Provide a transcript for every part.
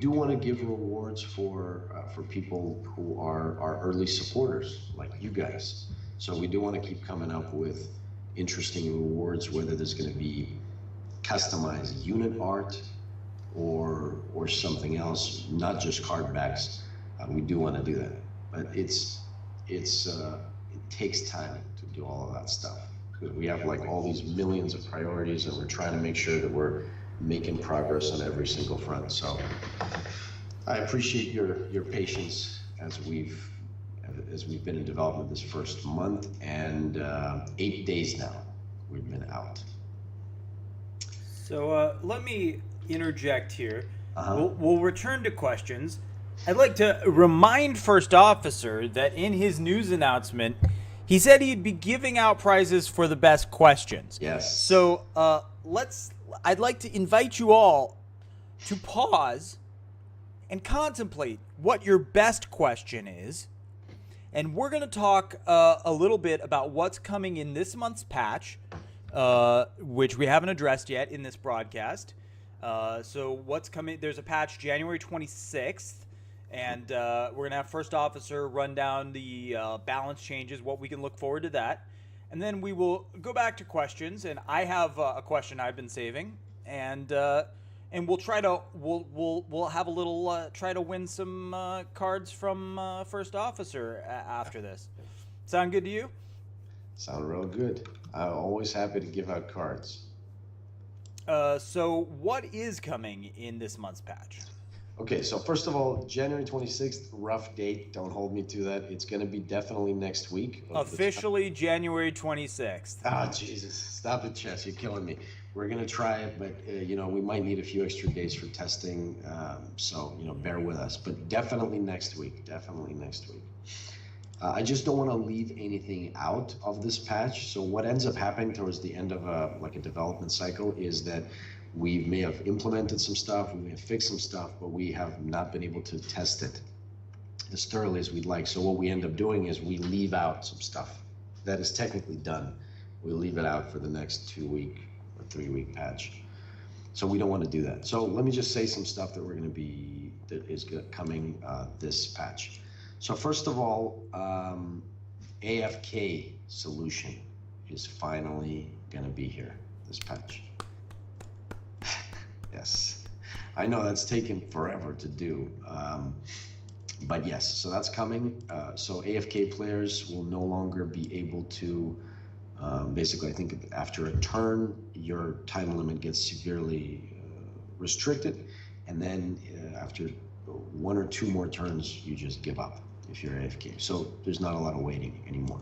do want to give rewards for people who are our early supporters, like you guys. So we do want to keep coming up with interesting rewards, whether there's going to be customized unit art or something else, not just card backs. We do want to do that, but it takes time to do all of that stuff because we have like all these millions of priorities, and we're trying to make sure that we're making progress on every single front. So I appreciate your patience as we've been in development this first month, and 8 days now we've been out. So let me interject here. Uh-huh. We'll return to questions. I'd like to remind First Officer that in his news announcement, he said he'd be giving out prizes for the best questions. Yes. So I'd like to invite you all to pause and contemplate what your best question is. And we're going to talk a little bit about what's coming in this month's patch, which we haven't addressed yet in this broadcast. So what's coming? There's a patch January 26th, and we're going to have First Officer run down the balance changes, what we can look forward to that. And then we will go back to questions, and I have a question I've been saving, and we'll try to we'll have a little try to win some cards from First Officer after this. Sound good to you? Sound real good. I'm always happy to give out cards. So what is coming in this month's patch? Okay, so first of all, January 26th, rough date. Don't hold me to that. It's going to be definitely next week. Officially January 26th. Ah, Jesus. Stop it, Chess. You're killing me. We're going to try it, but, we might need a few extra days for testing. So, bear with us. But definitely next week. Definitely next week. I just don't want to leave anything out of this patch. So what ends up happening towards the end of a development cycle is that we may have implemented some stuff, we may have fixed some stuff, but we have not been able to test it as thoroughly as we'd like. So what we end up doing is we leave out some stuff that is technically done. We leave it out for the next 2-week or 3-week patch. So we don't want to do that. So let me just say some stuff that is coming this patch. So first of all, AFK solution is finally going to be here, this patch. Yes, I know that's taken forever to do, but yes, so that's coming. So AFK players will no longer be able to, basically, I think after a turn, your time limit gets severely restricted, and then after 1 or 2 more turns, you just give up if you're AFK. So there's not a lot of waiting anymore.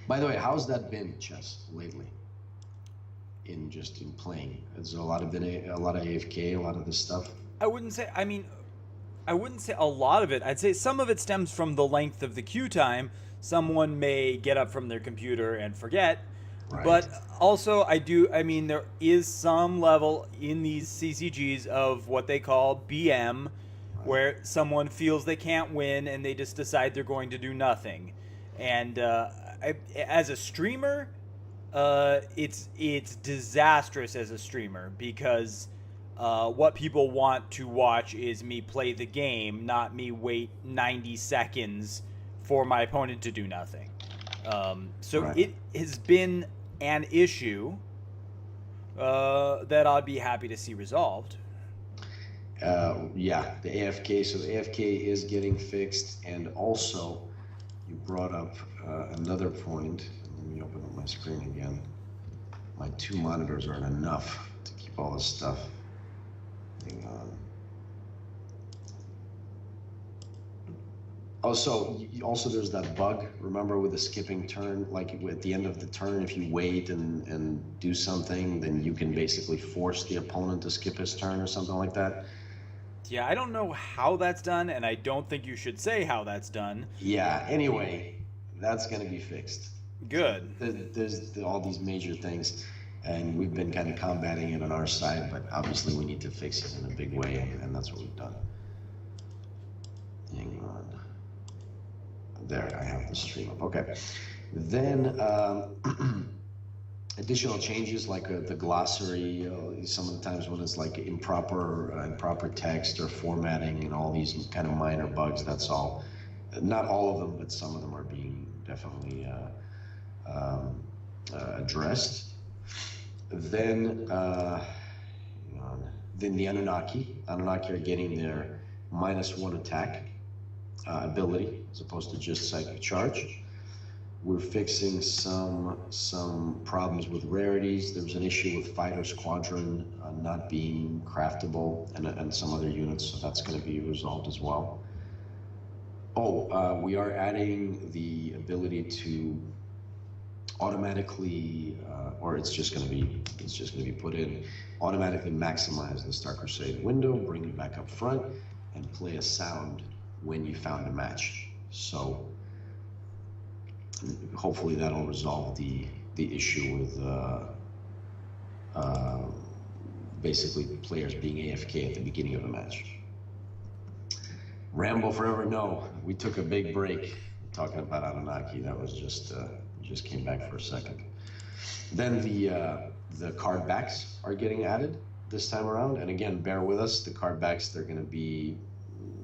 By the way, how's that been, Chess, lately? In playing, has a lot of AFK, a lot of this stuff. I wouldn't say a lot of it. I'd say some of it stems from the length of the queue time. Someone may get up from their computer and forget. Right. But also there is some level in these CCGs of what they call BM, where someone feels they can't win and they just decide they're going to do nothing. And as a streamer, it's disastrous as a streamer because what people want to watch is me play the game, not me wait 90 seconds for my opponent to do nothing. So right. It has been an issue that I'd be happy to see resolved. Yeah, the AFK. So the AFK is getting fixed, and also you brought up another point. Let me open up my screen again. My 2 monitors aren't enough to keep all this stuff. Hang on. Also there's that bug, remember, with the skipping turn, like at the end of the turn, if you wait and do something, then you can basically force the opponent to skip his turn or something like that. Yeah, I don't know how that's done, and I don't think you should say how that's done. Yeah, anyway, that's going to be fixed. Good. There's all these major things, and we've been kind of combating it on our side, but obviously we need to fix it in a big way, and that's what we've done. Hang on. There, I have the stream up. Okay. Then, additional changes like the glossary, some of the times when it's like improper text or formatting and all these kind of minor bugs. That's all. Not all of them, but some of them are being definitely addressed. Then the Anunnaki are getting their -1 attack ability as opposed to just psychic charge. We're fixing some problems with rarities. There was an issue with Fighter Squadron not being craftable and some other units, so that's going to be resolved as well. We are adding the ability to automatically, or it's just going to be put in, automatically maximize the Star Crusade window, bring it back up front, and play a sound when you found a match. So hopefully that'll resolve the issue with basically players being AFK at the beginning of a match. Rambo forever, no. We took a big break talking about Anunnaki. That was just came back for a second. Then the card backs are getting added this time around, and again, bear with us. The card backs, they're going to be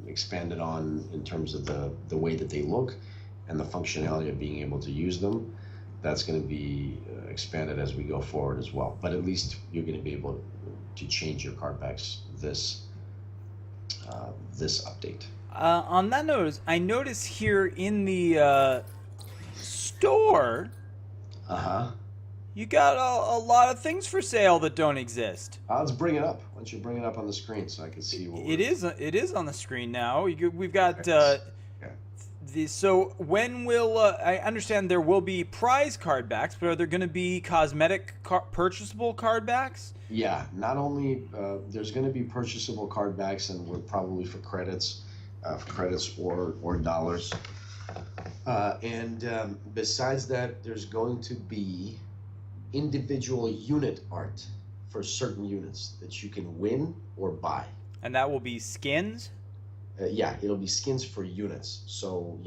expanded on in terms of the way that they look and the functionality of being able to use them. That's going to be expanded as we go forward as well. But at least you're going to be able to change your card backs this update. On that note, I notice here in the store, you got a lot of things for sale that don't exist. Let's bring it up. Why don't you bring it up on the screen so I can see what it is on the screen now. We've got so when will I understand there will be prize card backs, but are there going to be cosmetic purchasable card backs? Yeah, not only there's going to be purchasable card backs, and we're probably for credits or dollars. And besides that, there's going to be individual unit art for certain units that you can win or buy. And that will be skins? Yeah, it'll be skins for units. So,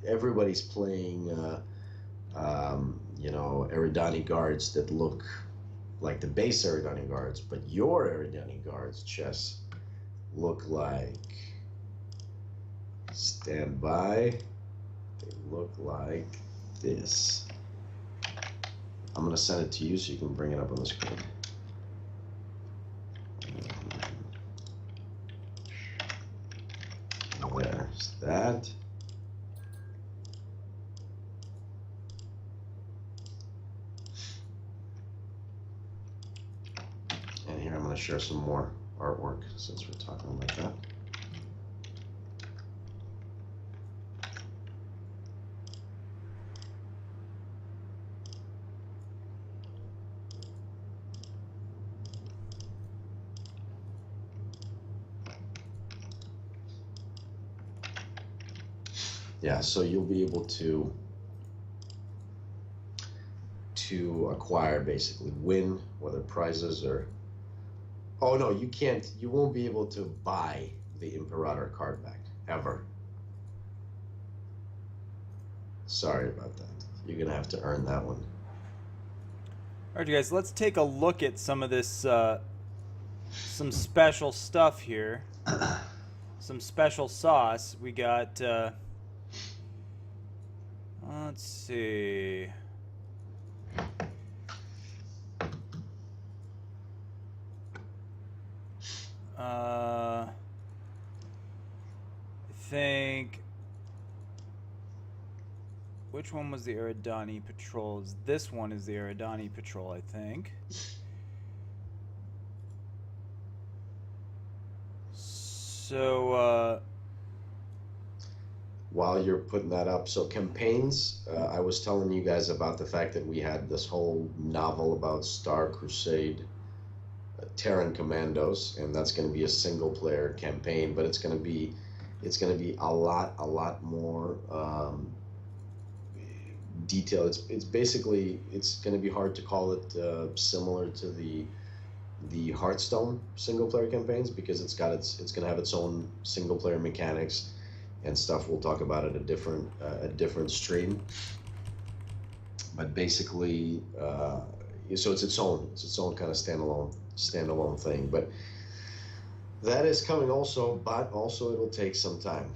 everybody's playing, Eridani guards that look like the base Eridani guards, but your Eridani guards, Chess, look like, stand by, they look like this. I'm going to send it to you so you can bring it up on the screen. There's that. And here I'm going to share some more artwork since we're talking about that. Yeah, so you'll be able to acquire, basically win, whether prizes or... Oh no, you can't. You won't be able to buy the Imperator card back, ever. Sorry about that. You're going to have to earn that one. All right, you guys, let's take a look at some of this, some special stuff here. Some special sauce. We got... let's see. I think... Which one was the Eridani Patrol? This one is the Eridani Patrol, I think. So, while you're putting that up, so campaigns, I was telling you guys about the fact that we had this whole novel about Star Crusade Terran Commandos, and that's going to be a single player campaign, but it's going to be a lot more detailed. It's basically, it's going to be hard to call it similar to the Hearthstone single player campaigns, because it's going to have its own single player mechanics and stuff. We'll talk about it a different stream. But basically, so it's its own kind of standalone thing. But that is coming also, but also it'll take some time.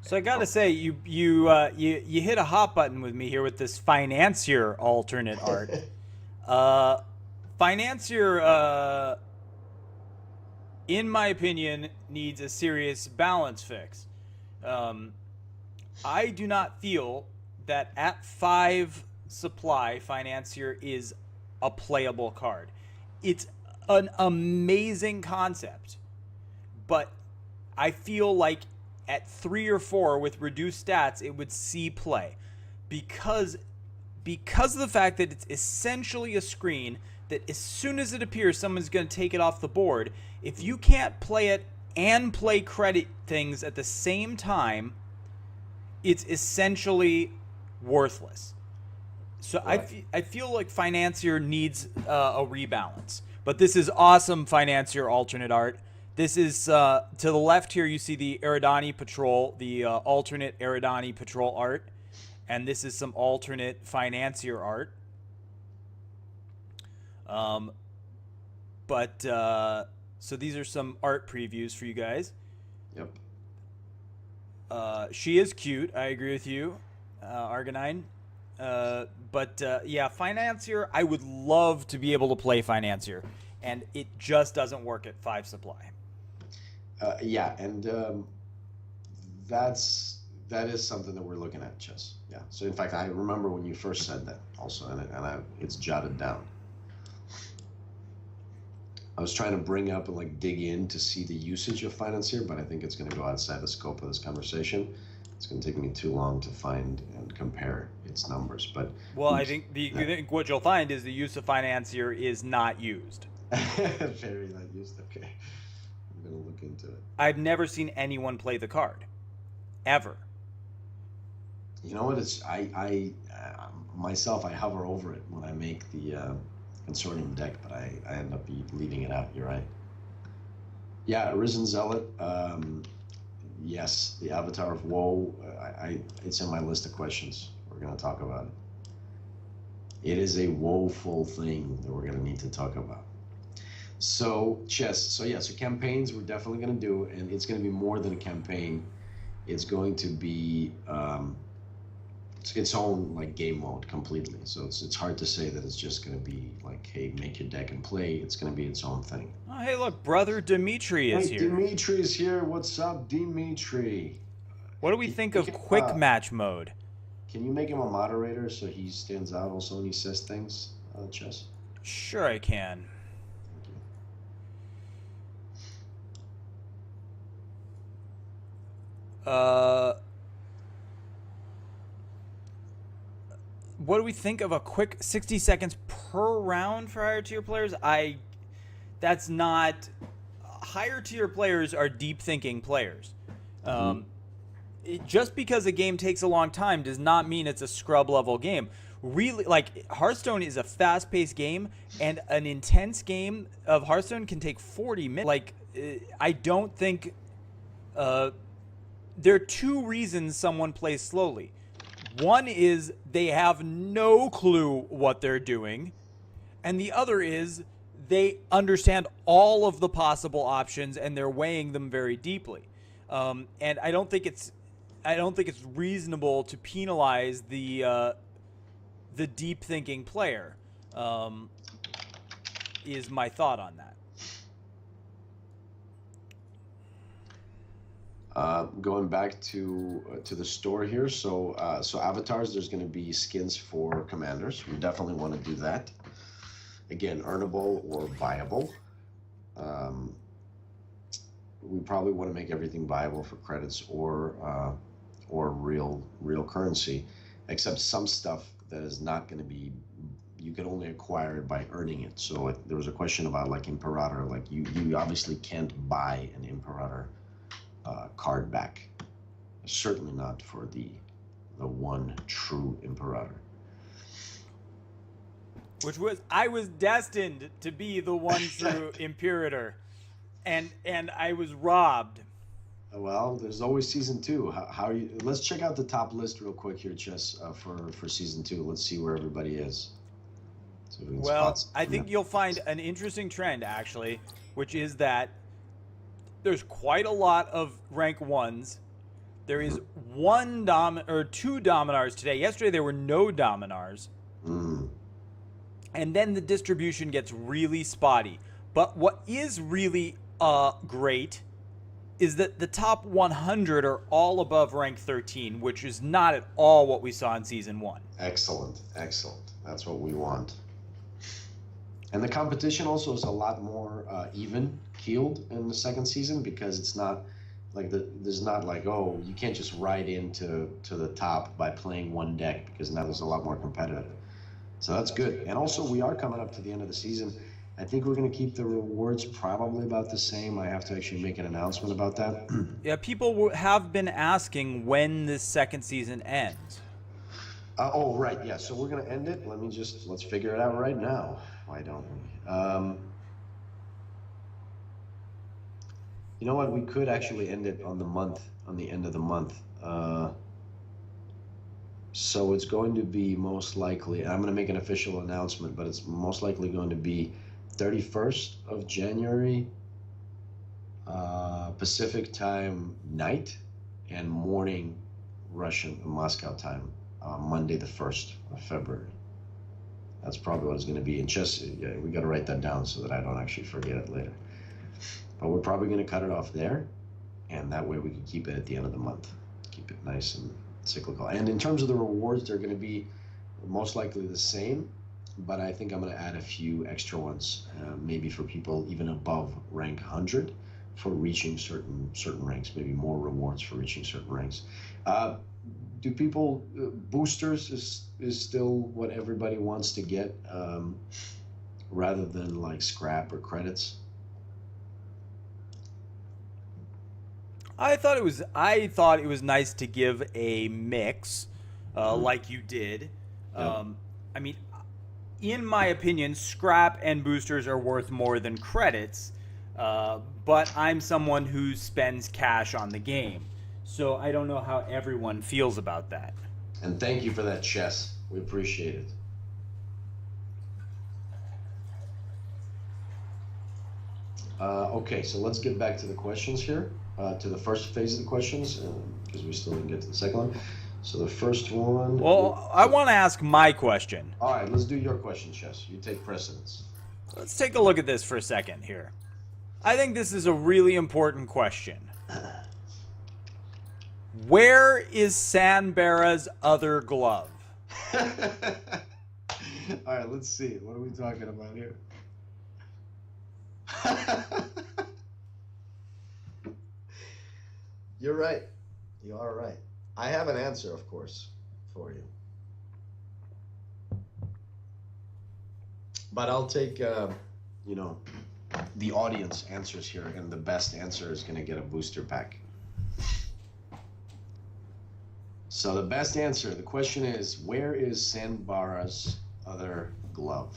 So I gotta say, you hit a hot button with me here with this financier alternate art. Uh, financier, in my opinion, needs a serious balance fix. Um, I do not feel that at 5 supply, Financier is a playable card. It's an amazing concept, but I feel like at 3 or 4 with reduced stats, it would see play because of the fact that it's essentially a screen that as soon as it appears, someone's going to take it off the board. If you can't play it and play credit things at the same time, it's essentially worthless. So right. I feel like Financier needs a rebalance. But this is awesome Financier alternate art. This is, to the left here, you see the Eridani Patrol, the alternate Eridani Patrol art. And this is some alternate Financier art. So these are some art previews for you guys. Yep. She is cute. I agree with you, Argonine. Yeah, Financier, I would love to be able to play Financier. And it just doesn't work at 5 supply. Yeah, and that is something that we're looking at, Chess. Yeah. So in fact, I remember when you first said that also, and it's jotted down. I was trying to bring up and like dig in to see the usage of Financier, but I think it's going to go outside the scope of this conversation. It's going to take me too long to find and compare its numbers. But I think what you'll find is the use of Financier is not used. Very not used. Okay, I'm going to look into it. I've never seen anyone play the card, ever. You know what? It's I myself, I hover over it when I make the consortium deck, but I end up leaving it out. You're right. Yeah, Arisen Zealot. Yes, the Avatar of Woe. It's in my list of questions. We're going to talk about it. It is a woeful thing that we're going to need to talk about. So chess. So campaigns we're definitely going to do, and it's going to be more than a campaign. It's going to be its own like game mode completely. So it's hard to say that it's just going to be like, hey, make your deck and play. It's going to be its own thing. Oh, hey, look, brother Dimitri is here. Dimitri is here. What's up, Dimitri? What do we think of quick match mode? Can you make him a moderator so he stands out also when he says things, Chess? Sure, I can. What do we think of a quick 60 seconds per round for higher tier players? That's not... Higher tier players are deep thinking players. Just because a game takes a long time does not mean it's a scrub level game. Really, like, Hearthstone is a fast paced game, and an intense game of Hearthstone can take 40 minutes. Like, I don't think... there are 2 reasons someone plays slowly. One is they have no clue what they're doing, and the other is they understand all of the possible options and they're weighing them very deeply. And I don't think it's reasonable to penalize the deep thinking player. Is my thought on that. Going back to the store here, so avatars, there's going to be skins for commanders. We definitely want to do that. Again, earnable or viable. We probably want to make everything viable for credits or real currency, except some stuff that is not going to be. You can only acquire it by earning it. So there was a question about like Imperator. Like you obviously can't buy an Imperator card back. Certainly not for the one true Imperator. I was destined to be the one true Imperator, and I was robbed. Well, there's always season two. How are you? Let's check out the top list real quick here, Chess, for season two. Let's see where everybody is. So we can spot Well, some I from think there. you'll find an interesting trend actually, which is that there's quite a lot of rank ones. There is two Dominars today. Yesterday there were no Dominars. Mm. And then the distribution gets really spotty. But what is really great is that the top 100 are all above rank 13, which is not at all what we saw in season 1. Excellent, excellent. That's what we want. And the competition also is a lot more even keeled in the second season because it's not like there's not like, oh, you can't just ride into the top by playing one deck, because now there's a lot more competitive. So that's good. And also we are coming up to the end of the season. I think we're going to keep the rewards probably about the same. I have to actually make an announcement about that. Yeah, people have been asking when this second season ends. Oh, right. Yeah. So we're going to end it. Let's figure it out right now. Why don't we? You know what? We could actually end it on the end of the month. So it's going to be most likely, and I'm going to make an official announcement, but it's most likely going to be 31st of January, Pacific time night, and morning Russian Moscow time, Monday the 1st of February. That's probably what it's going to be. And yeah, we got to write that down so that I don't actually forget it later. But we're probably going to cut it off there, and that way we can keep it at the end of the month. Keep it nice and cyclical. And in terms of the rewards, they're going to be most likely the same, but I think I'm going to add a few extra ones, maybe for people even above rank 100 for reaching certain ranks, maybe more rewards for reaching certain ranks. Do people, boosters is still what everybody wants to get, rather than like scrap or credits? I thought it was nice to give a mix, like you did. Yeah. I mean, in my opinion, scrap and boosters are worth more than credits. But I'm someone who spends cash on the game, so I don't know how everyone feels about that. And thank you for that, Chess. We appreciate it. Okay, so let's get back to the questions here, to the first phase of the questions, because we still didn't get to the second one. So the first one. Well, I want to ask my question. All right, let's do your question, Chess. You take precedence. Let's take a look at this for a second here. I think this is a really important question. Where is Sanbara's other glove? All right, let's see. What are we talking about here? You're right. You are right. I have an answer, of course, for you. But I'll take, the audience answers here, and the best answer is going to get a booster pack. So the best answer, the question is, where is Sanbara's other glove?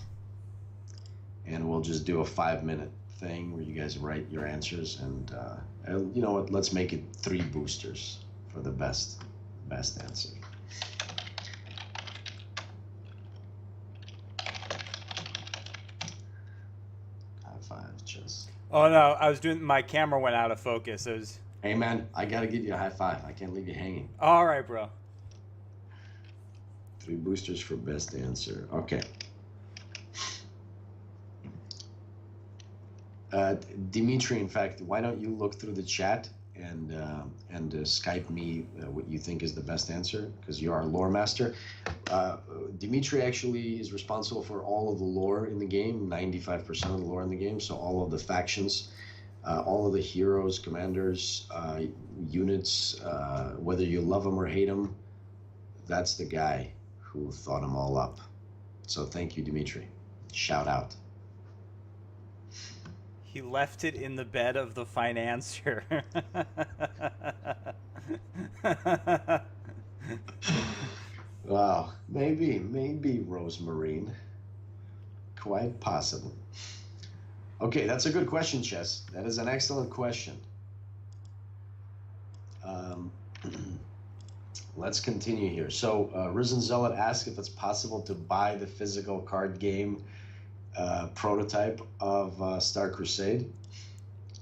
And we'll just do a 5-minute thing where you guys write your answers, and you know what? Let's make it 3 boosters for the best answer. High five, Chess. Oh no, my camera went out of focus. It was... Hey man, I gotta give you a high five. I can't leave you hanging. All right, bro. 3 boosters for best answer. Okay. Dimitri, in fact, why don't you look through the chat and Skype me what you think is the best answer, because you're our lore master. Dimitri actually is responsible for all of the lore in the game, 95% of the lore in the game, so all of the factions, all of the heroes, commanders, units, whether you love them or hate them, that's the guy who thought them all up. So thank you, Dimitri. Shout out. He left it in the bed of the financier. Wow, maybe Rosemarine. Quite possible. Okay, that's a good question, Chess. That is an excellent question. Um, let's continue here. So, Risen Zealot asks if it's possible to buy the physical card game prototype of Star Crusade,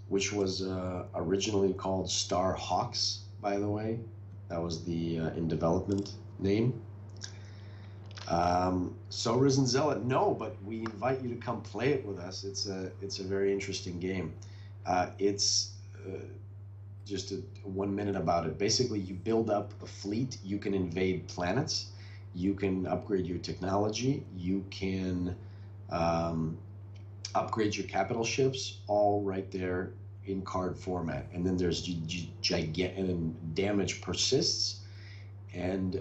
which was originally called Star Hawks, by the way. That was the in development name. So Risen Zealot, no, but we invite you to come play it with us. It's a very interesting game. It's just 1 minute about it. Basically, you build up a fleet. You can invade planets. You can upgrade your technology. You can upgrade your capital ships, all right there in card format. And then there's gigantic, and damage persists. And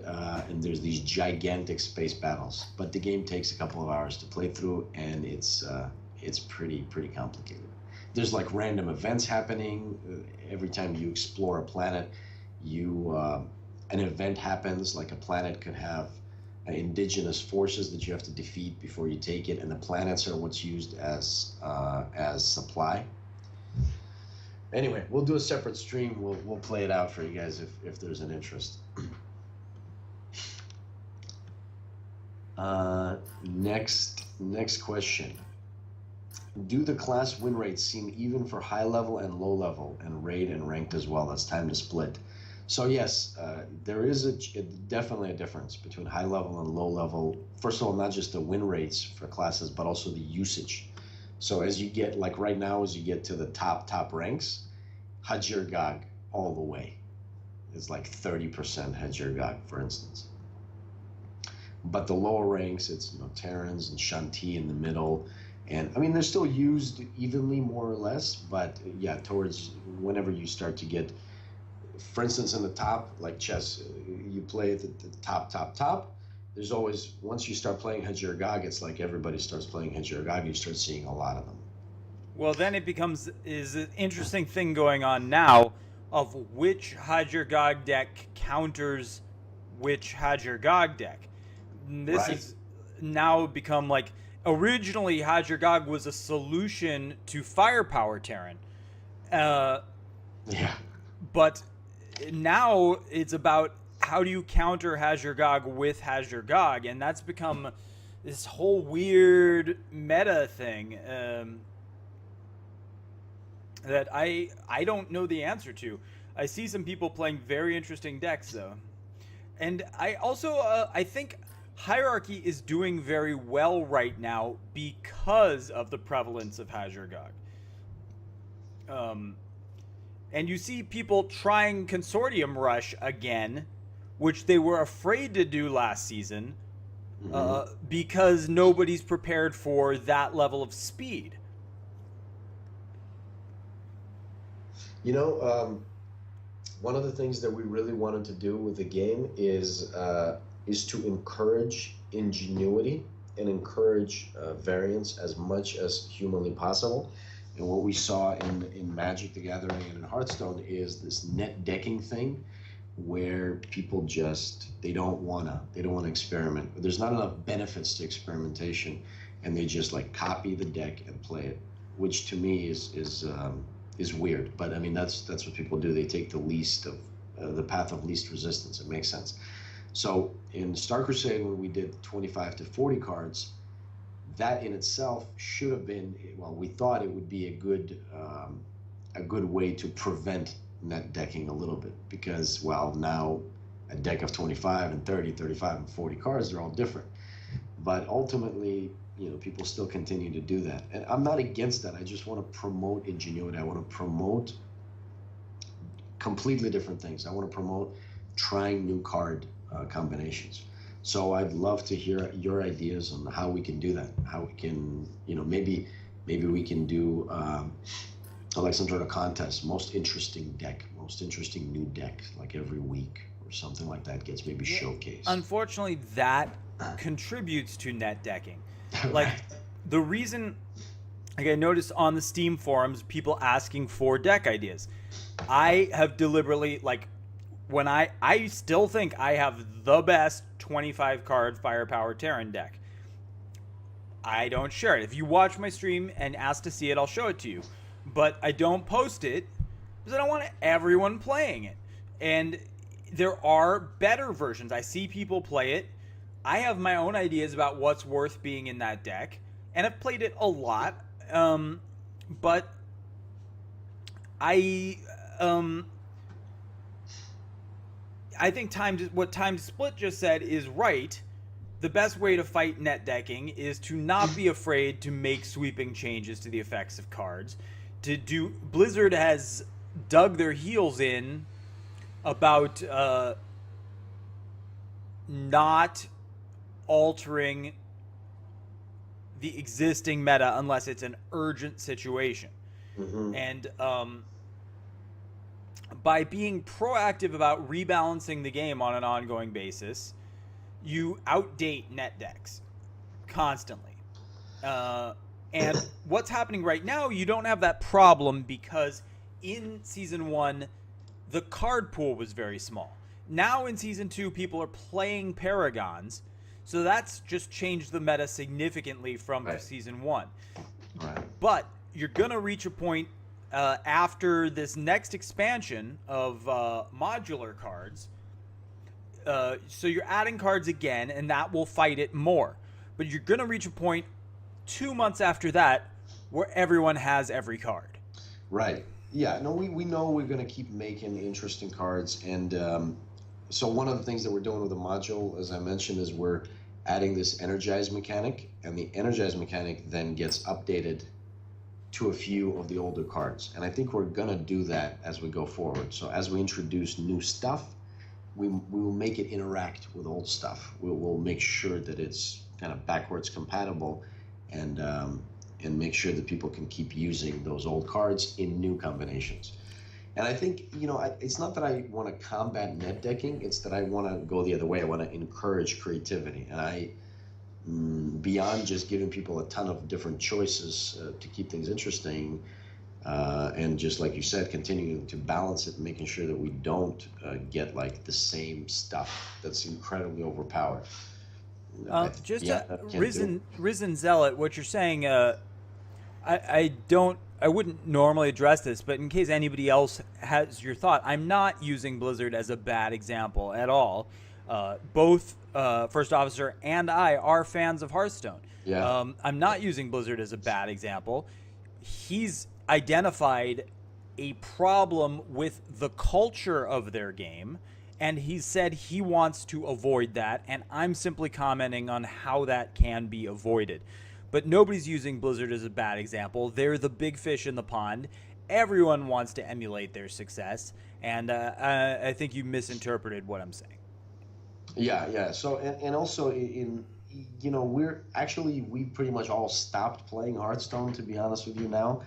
there's these gigantic space battles, but the game takes a couple of hours to play through, and it's pretty complicated. There's like random events happening every time you explore a planet. An event happens, like a planet could have indigenous forces that you have to defeat before you take it, and the planets are what's used as supply. Anyway, we'll do a separate stream. We'll play it out for you guys if there's an interest. Next question. Do the class win rates seem even for high level and low level, and raid and ranked as well? That's time to split. So yes, there is definitely a difference between high level and low level. First of all, not just the win rates for classes, but also the usage. So as you get, like right now, as you get to the top ranks, Hajir Gog all the way. It's like 30% Hajir Gog, for instance. But the lower ranks, it's Terrans and Shanti in the middle. And I mean, they're still used evenly, more or less. But yeah, towards whenever you start to get, for instance, in the top, like chess, you play at the top. There's always, once you start playing Hajir Gog, it's like everybody starts playing Hajir Gog. You start seeing a lot of them. Well, then it becomes an interesting thing going on now of which Hajir Gog deck counters which Hajir Gog deck. This is now become like, originally Hajir Gog was a solution to Firepower Terran. Yeah. But now it's about how do you counter Hajir Gog with Hajir Gog, and that's become this whole weird meta thing that I don't know the answer to. I see some people playing very interesting decks though, and I also I think Hierarchy is doing very well right now because of the prevalence of Hajir Gog. And you see people trying Consortium Rush again, which they were afraid to do last season, because nobody's prepared for that level of speed. You know, one of the things that we really wanted to do with the game is to encourage ingenuity and encourage variance as much as humanly possible. And what we saw in Magic the Gathering and in Hearthstone is this net decking thing, where people just they don't wanna experiment. There's not enough benefits to experimentation, and they just like copy the deck and play it, which to me is weird. But I mean that's what people do. They take the path of least resistance. It makes sense. So in Star Crusade, when we did 25 to 40 cards, that in itself should have been, well, we thought it would be a good way to prevent net decking a little bit, because, well, now a deck of 25 and 30, 35 and 40 cards, they're all different. But ultimately, people still continue to do that. And I'm not against that. I just want to promote ingenuity. I want to promote completely different things. I want to promote trying new card combinations. So I'd love to hear your ideas on how we can do that. How we can, maybe we can do like some sort of contest, most interesting new deck, like every week or something like that gets maybe showcased. Unfortunately, that contributes to net decking. Like the reason, like I noticed on the Steam forums, people asking for deck ideas. I have deliberately, like, when I still think I have the best 25 card Firepower Terran deck. I don't share it. If you watch my stream and ask to see it, I'll show it to you. But I don't post it because I don't want everyone playing it. And there are better versions. I see people play it. I have my own ideas about what's worth being in that deck, and I've played it a lot. But I um, I think what Time Split just said is right. The best way to fight net decking is to not be afraid to make sweeping changes to the effects of cards. Blizzard has dug their heels in about not altering the existing meta unless it's an urgent situation. Mm-hmm. And by being proactive about rebalancing the game on an ongoing basis, you outdate net decks constantly. And what's happening right now, you don't have that problem because in Season 1, the card pool was very small. Now in Season 2, people are playing Paragons, so that's just changed the meta significantly from Season 1. Right. But you're going to reach a point after this next expansion of modular cards. So you're adding cards again, and that will fight it more. But you're going to reach a point 2 months after that where everyone has every card. Right. Yeah. No, we know we're going to keep making interesting cards. And so one of the things that we're doing with the module, as I mentioned, is we're adding this energize mechanic. And the energize mechanic then gets updated to a few of the older cards. And I think we're going to do that as we go forward. So as we introduce new stuff, we will make it interact with old stuff. We'll make sure that it's kind of backwards compatible, and make sure that people can keep using those old cards in new combinations. And I think, it's not that I want to combat net decking, it's that I want to go the other way. I want to encourage creativity. And beyond just giving people a ton of different choices to keep things interesting, and just like you said, continuing to balance it and making sure that we don't get like the same stuff that's incredibly overpowered. Risen Zealot, what you're saying, I wouldn't normally address this, but in case anybody else has your thought, I'm not using Blizzard as a bad example at all. Both First Officer and I are fans of Hearthstone. Yeah. I'm not using Blizzard as a bad example. He's identified a problem with the culture of their game, and he said he wants to avoid that, and I'm simply commenting on how that can be avoided. But nobody's using Blizzard as a bad example. They're the big fish in the pond. Everyone wants to emulate their success, and I think you misinterpreted what I'm saying. Yeah. So, and also we pretty much all stopped playing Hearthstone, to be honest with you now.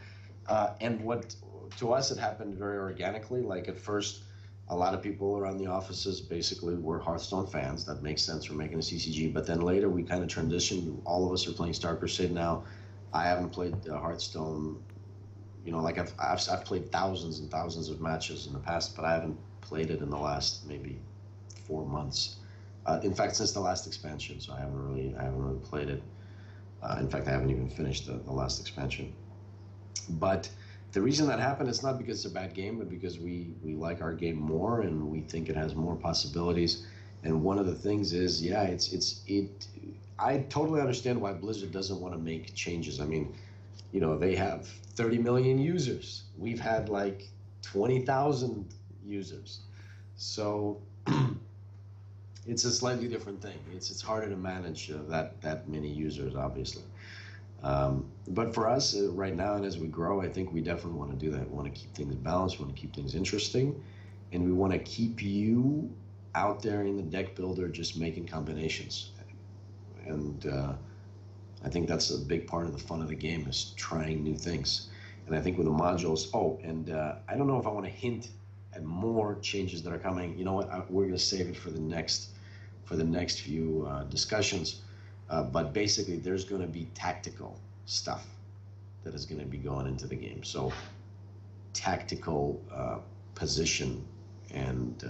And what to us, it happened very organically. Like at first, a lot of people around the offices basically were Hearthstone fans. That makes sense. We're making a CCG. But then later we kind of transitioned. All of us are playing Star Crusade now. I haven't played Hearthstone. I've played thousands and thousands of matches in the past, but I haven't played it in the last maybe 4 months. In fact, since the last expansion, so I haven't really played it. In fact, I haven't even finished the last expansion. But the reason that happened, it's not because it's a bad game, but because we like our game more and we think it has more possibilities. And one of the things is, I totally understand why Blizzard doesn't want to make changes. I mean, they have 30 million users. We've had like 20,000 users. So it's a slightly different thing. It's harder to manage that many users, obviously. But for us right now, and as we grow, I think we definitely want to do that. We want to keep things balanced, we want to keep things interesting, and we want to keep you out there in the deck builder just making combinations. And I think that's a big part of the fun of the game, is trying new things. And I think with the modules, I don't know if I want to hint at more changes that are coming. You know what? We're going to save it for the next few discussions. But basically, there's going to be tactical stuff that is going to be going into the game. So tactical position and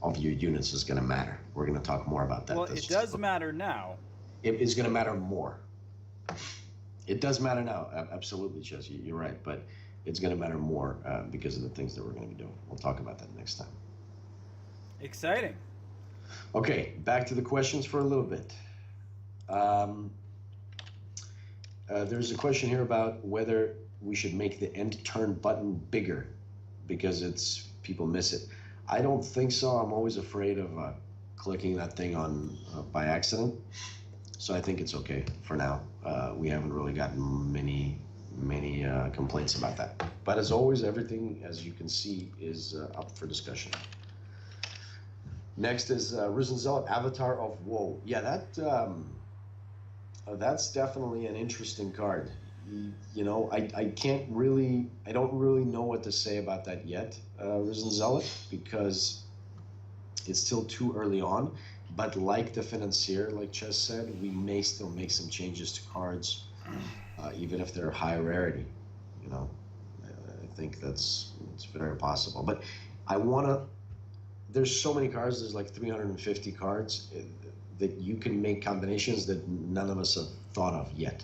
of your units is going to matter. We're going to talk more about that. Well, it does matter now. It is going to matter more. It does matter now, absolutely, Jesse. You're right, but it's going to matter more because of the things that we're going to be doing. We'll talk about that next time. Exciting. Okay, back to the questions for a little bit. Um, there's a question here about whether we should make the end turn button bigger because people miss it. I don't think so. I'm always afraid of clicking that thing on by accident. So I think it's okay for now. We haven't really gotten many complaints about that. But as always, everything, as you can see, is up for discussion. Next is Risen Zealot, Avatar of Woe. Yeah, that's definitely an interesting card. I don't really know what to say about that yet, Risen Zealot, because it's still too early on. But like the Financier, like Chess said, we may still make some changes to cards, even if they're high rarity. I think it's very possible. But there's so many cards. There's like 350 cards that you can make combinations that none of us have thought of yet.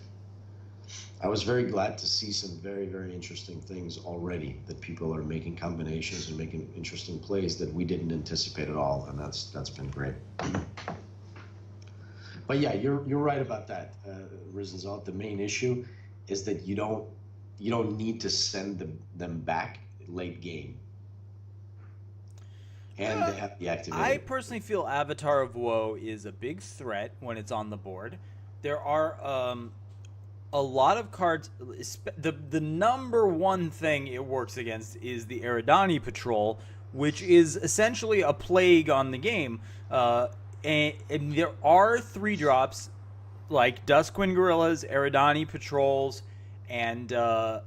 I was very glad to see some very, very interesting things already, that people are making combinations and making interesting plays that we didn't anticipate at all, and that's been great. But yeah, you're right about that, Risen Zealot. The main issue is that you don't need to send them back late game. And they have the activity. I personally feel Avatar of Woe is a big threat when it's on the board. There are a lot of cards. The number one thing it works against is the Eridani Patrol, which is essentially a plague on the game. And there are 3-drops like Duskwind Gorillas, Eridani Patrols, and there's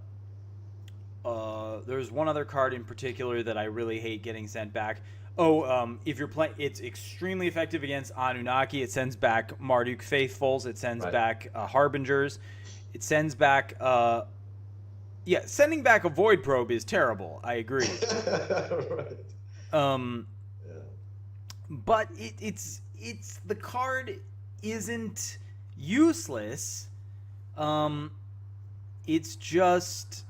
one other card in particular that I really hate getting sent back. If you're playing, it's extremely effective against Anunnaki. It sends back Marduk Faithfuls. It sends back Harbingers. It sends back. Sending back a Void Probe is terrible. I agree. Right. But it's the card isn't useless. It's just.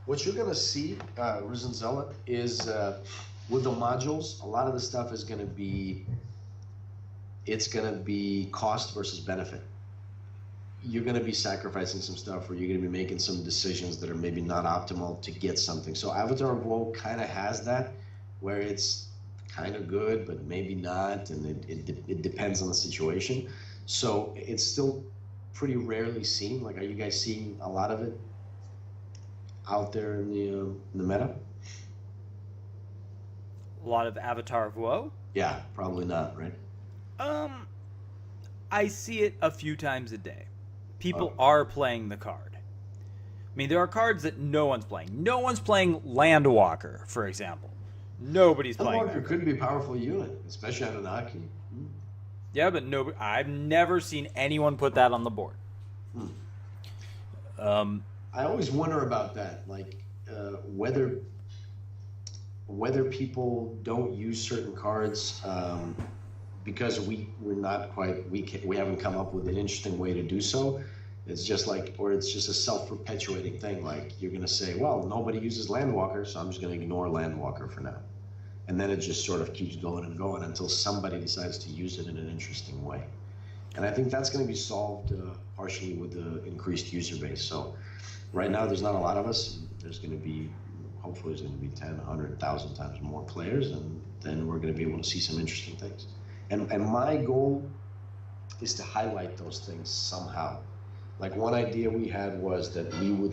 What you're gonna see, Risen Zealot, is with the modules, a lot of the stuff is gonna be cost versus benefit. You're gonna be sacrificing some stuff, or you're gonna be making some decisions that are maybe not optimal to get something. So Avatar of Woe kind of has that, where it's kind of good, but maybe not, and it depends on the situation. So it's still pretty rarely seen. Like, are you guys seeing a lot of it out there in the meta? A lot of Avatar of Woe? Yeah, probably not, right? I see it a few times a day. People are playing the card. I mean, there are cards that no one's playing. No one's playing Landwalker, for example. Nobody's playing that. Landwalker could be a powerful unit, especially Anunnaki. Yeah, but I've never seen anyone put that on the board. I always wonder about that, like whether people don't use certain cards because we haven't come up with an interesting way to do so. It's just like, or it's just a self-perpetuating thing. Like, you're gonna say, well, nobody uses Landwalker, so I'm just gonna ignore Landwalker for now. And then it just sort of keeps going and going until somebody decides to use it in an interesting way. And I think that's gonna be solved partially with the increased user base. So right now, there's not a lot of us. Hopefully there's going to be 10, 100,000 times more players, and then we're going to be able to see some interesting things. And my goal is to highlight those things somehow. Like, one idea we had was that we would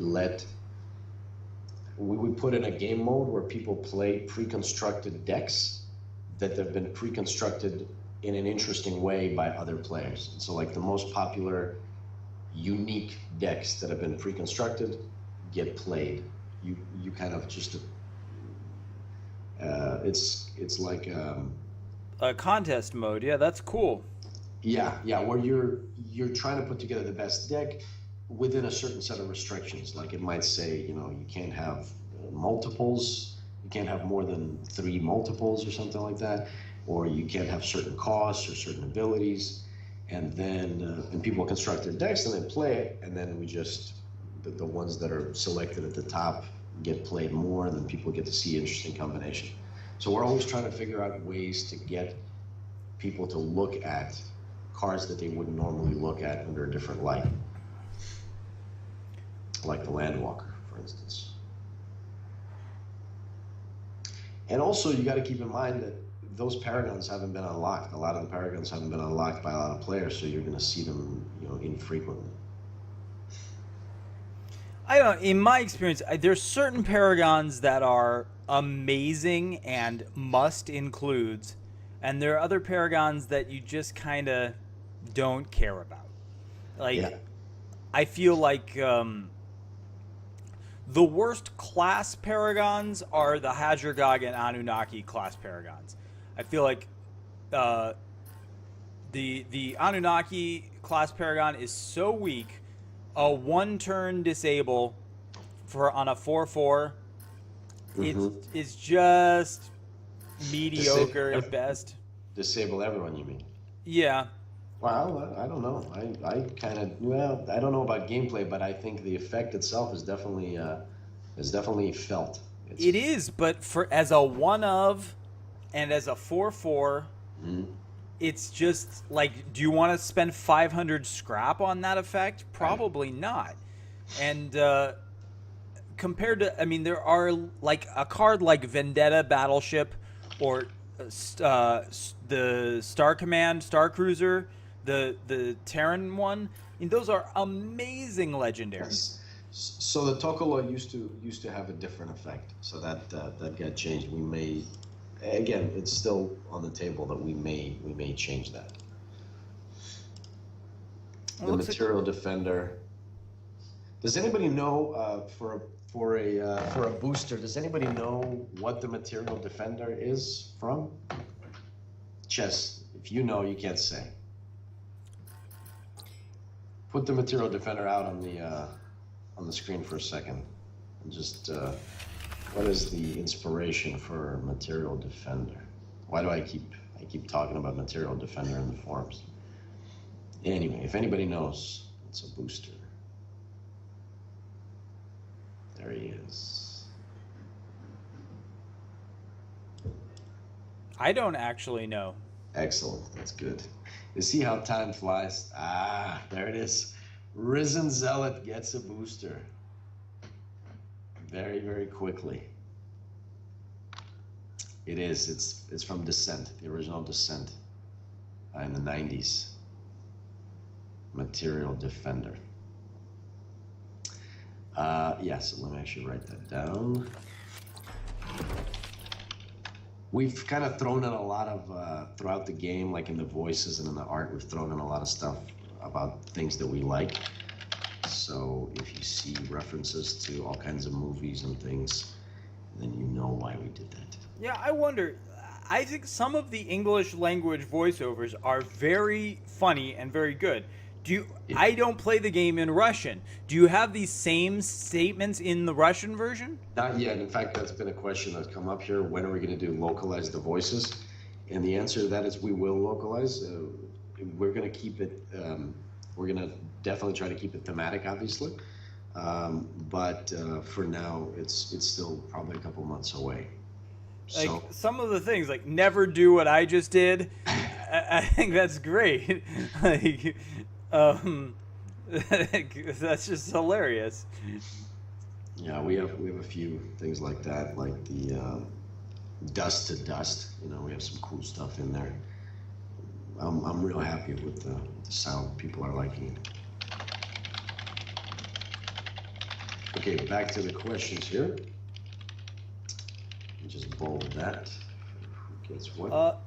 put in a game mode where people play pre-constructed decks that have been pre-constructed in an interesting way by other players. And so, like, the most popular unique decks that have been pre-constructed get played. You kind of just it's like a contest mode. Yeah, that's cool. Yeah, where you're trying to put together the best deck within a certain set of restrictions. Like, it might say, you can't have multiples, you can't have more than 3 multiples or something like that, or you can't have certain costs or certain abilities. And then and people construct their decks and they play it, and then we just the ones that are selected at the top, get played more, then people get to see interesting combination. So we're always trying to figure out ways to get people to look at cards that they wouldn't normally look at under a different light, like the Landwalker, for instance. And also, you got to keep in mind that those paragons haven't been unlocked. A lot of the paragons haven't been unlocked by a lot of players, so you're going to see them, infrequently. I don't know. In my experience, there's certain paragons that are amazing and must includes, and there are other paragons that you just kind of don't care about. Like, yeah. I feel like the worst class paragons are the Hadrogog and Anunnaki class paragons. I feel like the Anunnaki class paragon is so weak. A one-turn disable on a 4/4, it's just mediocre at best. Disable everyone, you mean? Yeah. Well, I don't know. I don't know about gameplay, but I think the effect itself is definitely felt. It is, but as a 1-of and as a 4/4, it's just like, do you want to spend 500 scrap on that effect? Probably not. And compared to, there are like a card like Vendetta Battleship or the Star Command Star Cruiser, the Terran one. Those are amazing legendaries. So the Tokolo used to have a different effect. So that got changed. We may. Again, it's still on the table that we may change that. The Material Defender. Does anybody know for a booster? Does anybody know what the Material Defender is from? Chess. If you know, you can't say. Put the Material Defender out on the screen for a second, and just. What is the inspiration for Material Defender? Why do I keep talking about Material Defender in the forums? Anyway, if anybody knows, it's a booster. There he is. I don't actually know. Excellent, that's good. You see how time flies? There it is. Risen Zealot gets a booster. Very, very quickly. It is. It's from Descent, the original Descent, in the 90s. Material Defender. Yes, let me actually write that down. We've kind of thrown in a lot of, throughout the game, like in the voices and in the art, we've thrown in a lot of stuff about things that we like. So if you see references to all kinds of movies and things, then you know why we did that. Yeah, I wonder. I think some of the English language voiceovers are very funny and very good. I don't play the game in Russian. Do you have these same statements in the Russian version? Not yet. In fact, that's been a question that's come up here. When are we going to localize the voices? And the answer to that is we will localize. We're going to keep it. We're going to definitely try to keep it thematic, obviously. But for now, it's still probably a couple months away. Like some of the things, like never do what I just did. I think that's great. That's just hilarious. Yeah, we have a few things like that, like the dust to dust. We have some cool stuff in there. I'm real happy with the sound. People are liking it. Okay, back to the questions here. Just bold that. Who gets what?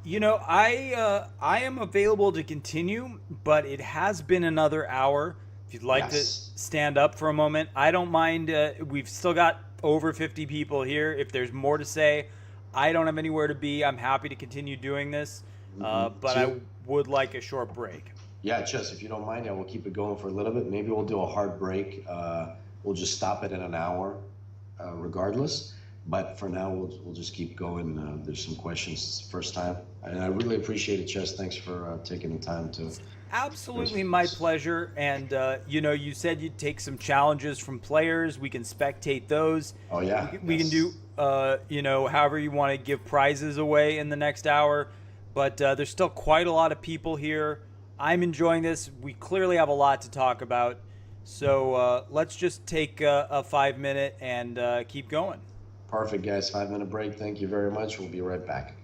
I am available to continue, but it has been another hour. If you'd like to stand up for a moment, I don't mind. We've still got over 50 people here. If there's more to say, I don't have anywhere to be. I'm happy to continue doing this, but I would like a short break. Yeah, Chess, if you don't mind, I will keep it going for a little bit. Maybe we'll do a hard break. We'll just stop it in an hour, regardless. But for now, we'll just keep going. There's some questions first time. And I really appreciate it, Chess. Thanks for taking the time to Absolutely my pleasure. And, you said you'd take some challenges from players. We can spectate those. Oh yeah, We can yes. do, however you want to give prizes away in the next hour. But there's still quite a lot of people here. I'm enjoying this. We clearly have a lot to talk about. So let's just take a 5 minute and keep going. Perfect, guys. 5 minute break. Thank you very much. We'll be right back.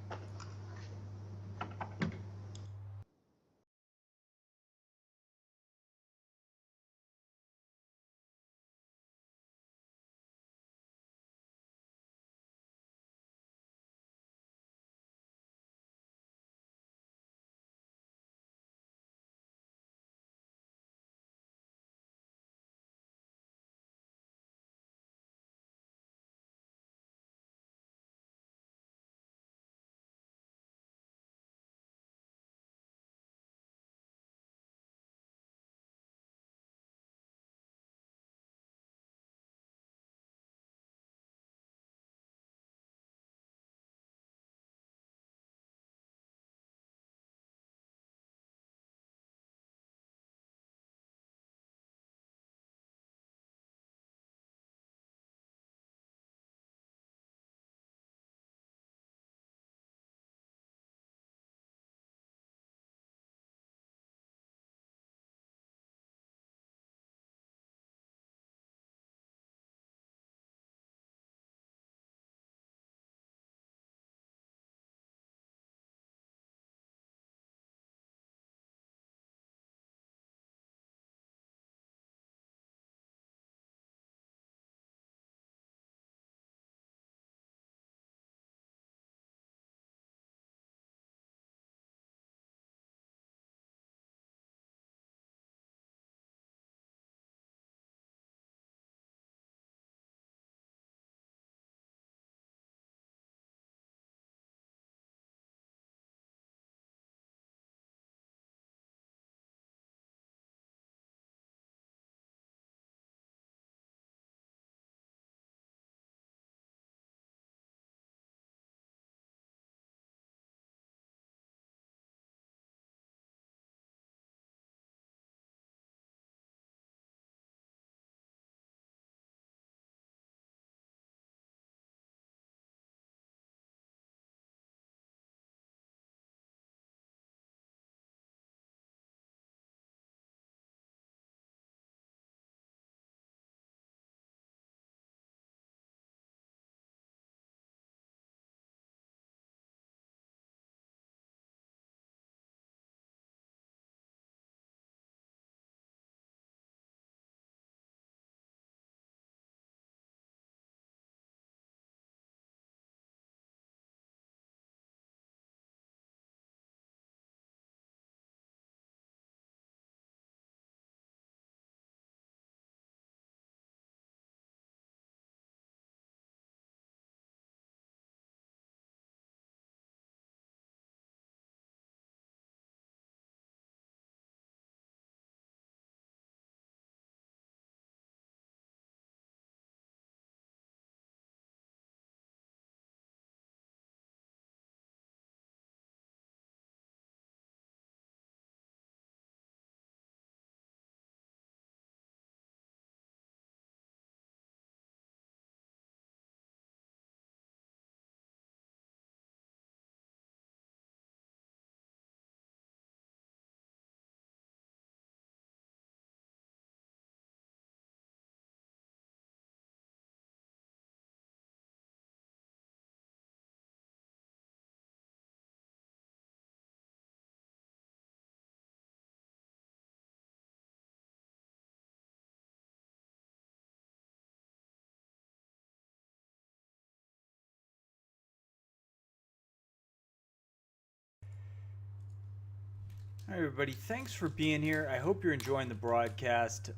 Hi, everybody. Thanks for being here. I hope you're enjoying the broadcast.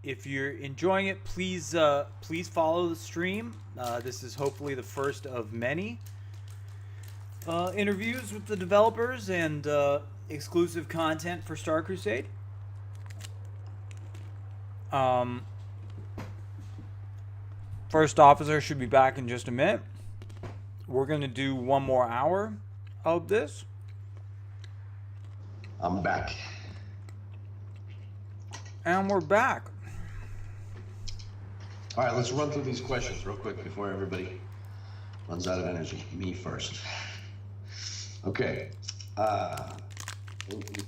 If you're enjoying it, please follow the stream. This is hopefully the first of many interviews with the developers and exclusive content for Star Crusade. Um, First officer should be back in just a minute. We're going to do one more hour of this. I'm back. And we're back. All right, let's run through these questions real quick before everybody runs out of energy. Me first. Okay.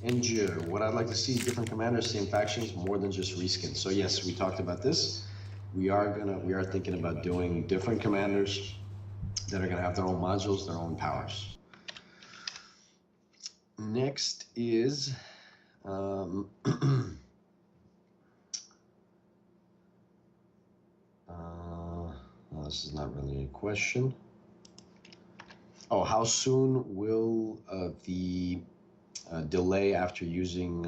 Endure. What I'd like to see is different commanders, same factions, more than just reskin. So yes, we talked about this. We are thinking about doing different commanders that are gonna have their own modules, their own powers. Next is well, this is not really a question. Oh, how soon will the delay after using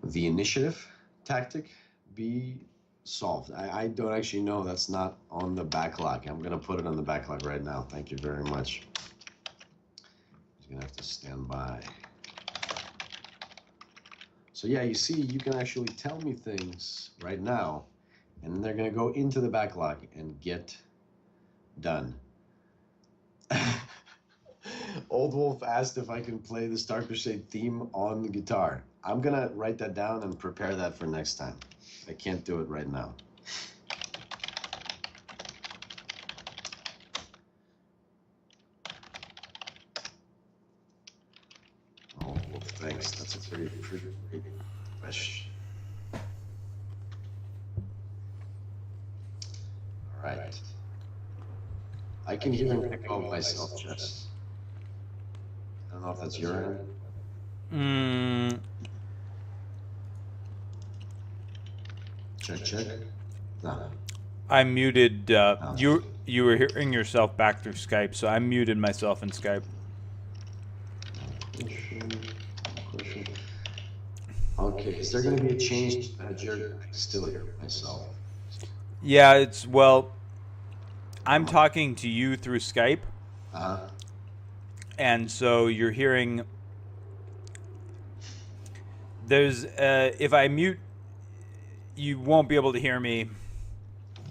the initiative tactic be solved? I don't actually know. That's not on the backlog. I'm gonna put it on the backlog right now. Thank you very much. He's gonna have to stand by. So yeah, you see, you can actually tell me things right now, and they're gonna go into the backlog and get done. Old Wolf asked if I can play the Star Crusade theme on the guitar. I'm gonna write that down and prepare that for next time. I can't do it right now. Oh, well, thanks. That's a pretty great question. All right. I can hear an echo of myself, Jess. I don't know if that's your end. Check. No. I muted. You were hearing yourself back through Skype, so I muted myself in Skype. Okay, is there going to be a change? You're still here myself. Yeah, I'm talking to you through Skype. And so you're hearing. There's if I mute, you won't be able to hear me.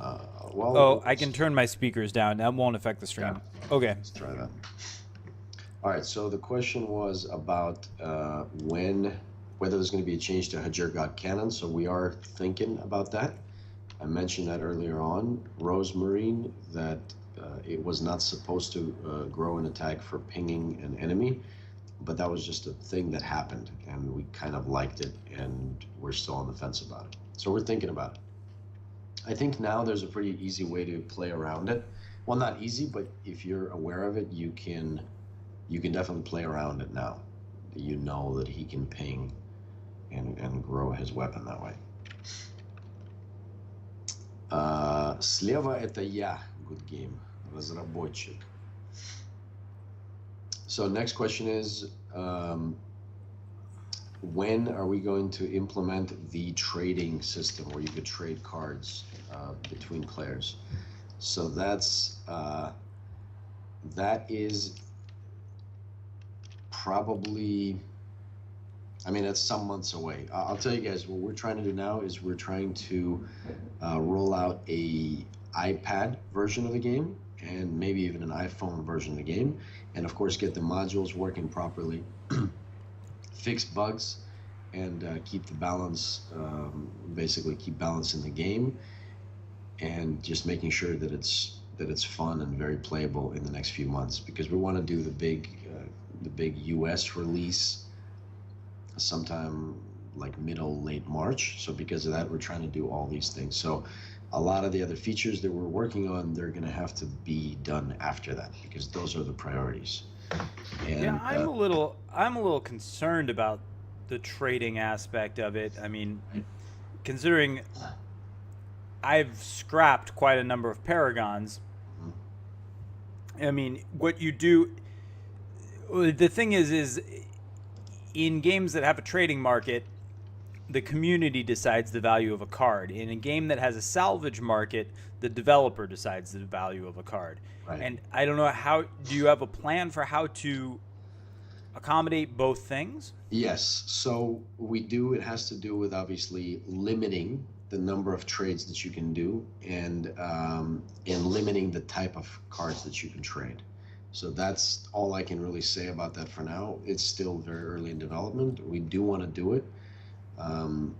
I can turn my speakers down. That won't affect the stream. Yeah. Okay. Let's try that. All right. So the question was about whether there's going to be a change to Hajar God Cannon. So we are thinking about that. I mentioned that earlier on. Rosemarine, that it was not supposed to grow an attack for pinging an enemy, but that was just a thing that happened, and we kind of liked it, and we're still on the fence about it. So we're thinking about it. I think now there's a pretty easy way to play around it. Well, not easy, but if you're aware of it, you can definitely play around it now. You know that he can ping and grow his weapon that way. Слева это я. Good game. Разработчик. So next question is, when are we going to implement the trading system where you could trade cards between players? So that is probably, that's some months away. I'll tell you guys, what we're trying to do now is we're trying to roll out a iPad version of the game, and maybe even an iPhone version of the game, and of course get the modules working properly, fix bugs, and keep the balance, basically keep balance in the game, and just making sure that it's fun and very playable in the next few months, because we want to do the big US release sometime like late March. So because of that, we're trying to do all these things. So a lot of the other features that we're working on, they're going to have to be done after that, because those are the priorities. And, yeah, I'm a little concerned about the trading aspect of it. Considering I've scrapped quite a number of Paragons. What you do, the thing is in games that have a trading market, the community decides the value of a card. In a game that has a salvage market, the developer decides the value of a card. Right. And I don't know, do you have a plan for how to accommodate both things? Yes, so we do. It has to do with obviously limiting the number of trades that you can do, and limiting the type of cards that you can trade. So that's all I can really say about that for now. It's still very early in development. We do want to do it, um,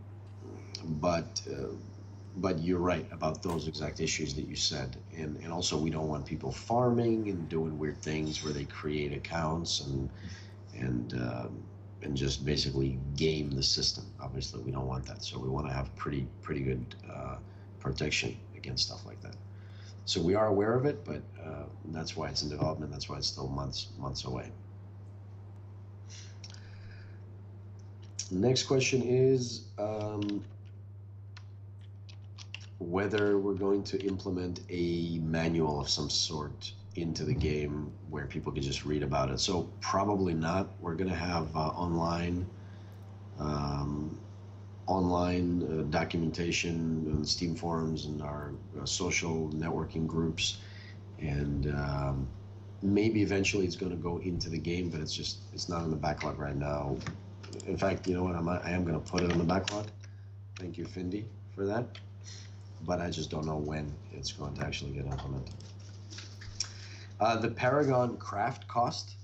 but you're right about those exact issues that you said, and also we don't want people farming and doing weird things where they create accounts and just basically game the system. Obviously, we don't want that. So we want to have pretty good protection against stuff like that. So we are aware of it, but that's why it's in development. That's why it's still months away. Next question is whether we're going to implement a manual of some sort into the game where people can just read about it. So probably not. We're going to have online documentation on Steam forums and our social networking groups, and maybe eventually it's going to go into the game, but it's not in the backlog right now. In fact, you know what, I am going to put it on the backlog. Thank you, Findy, for that, but I just don't know when it's going to actually get implemented. The Paragon craft cost,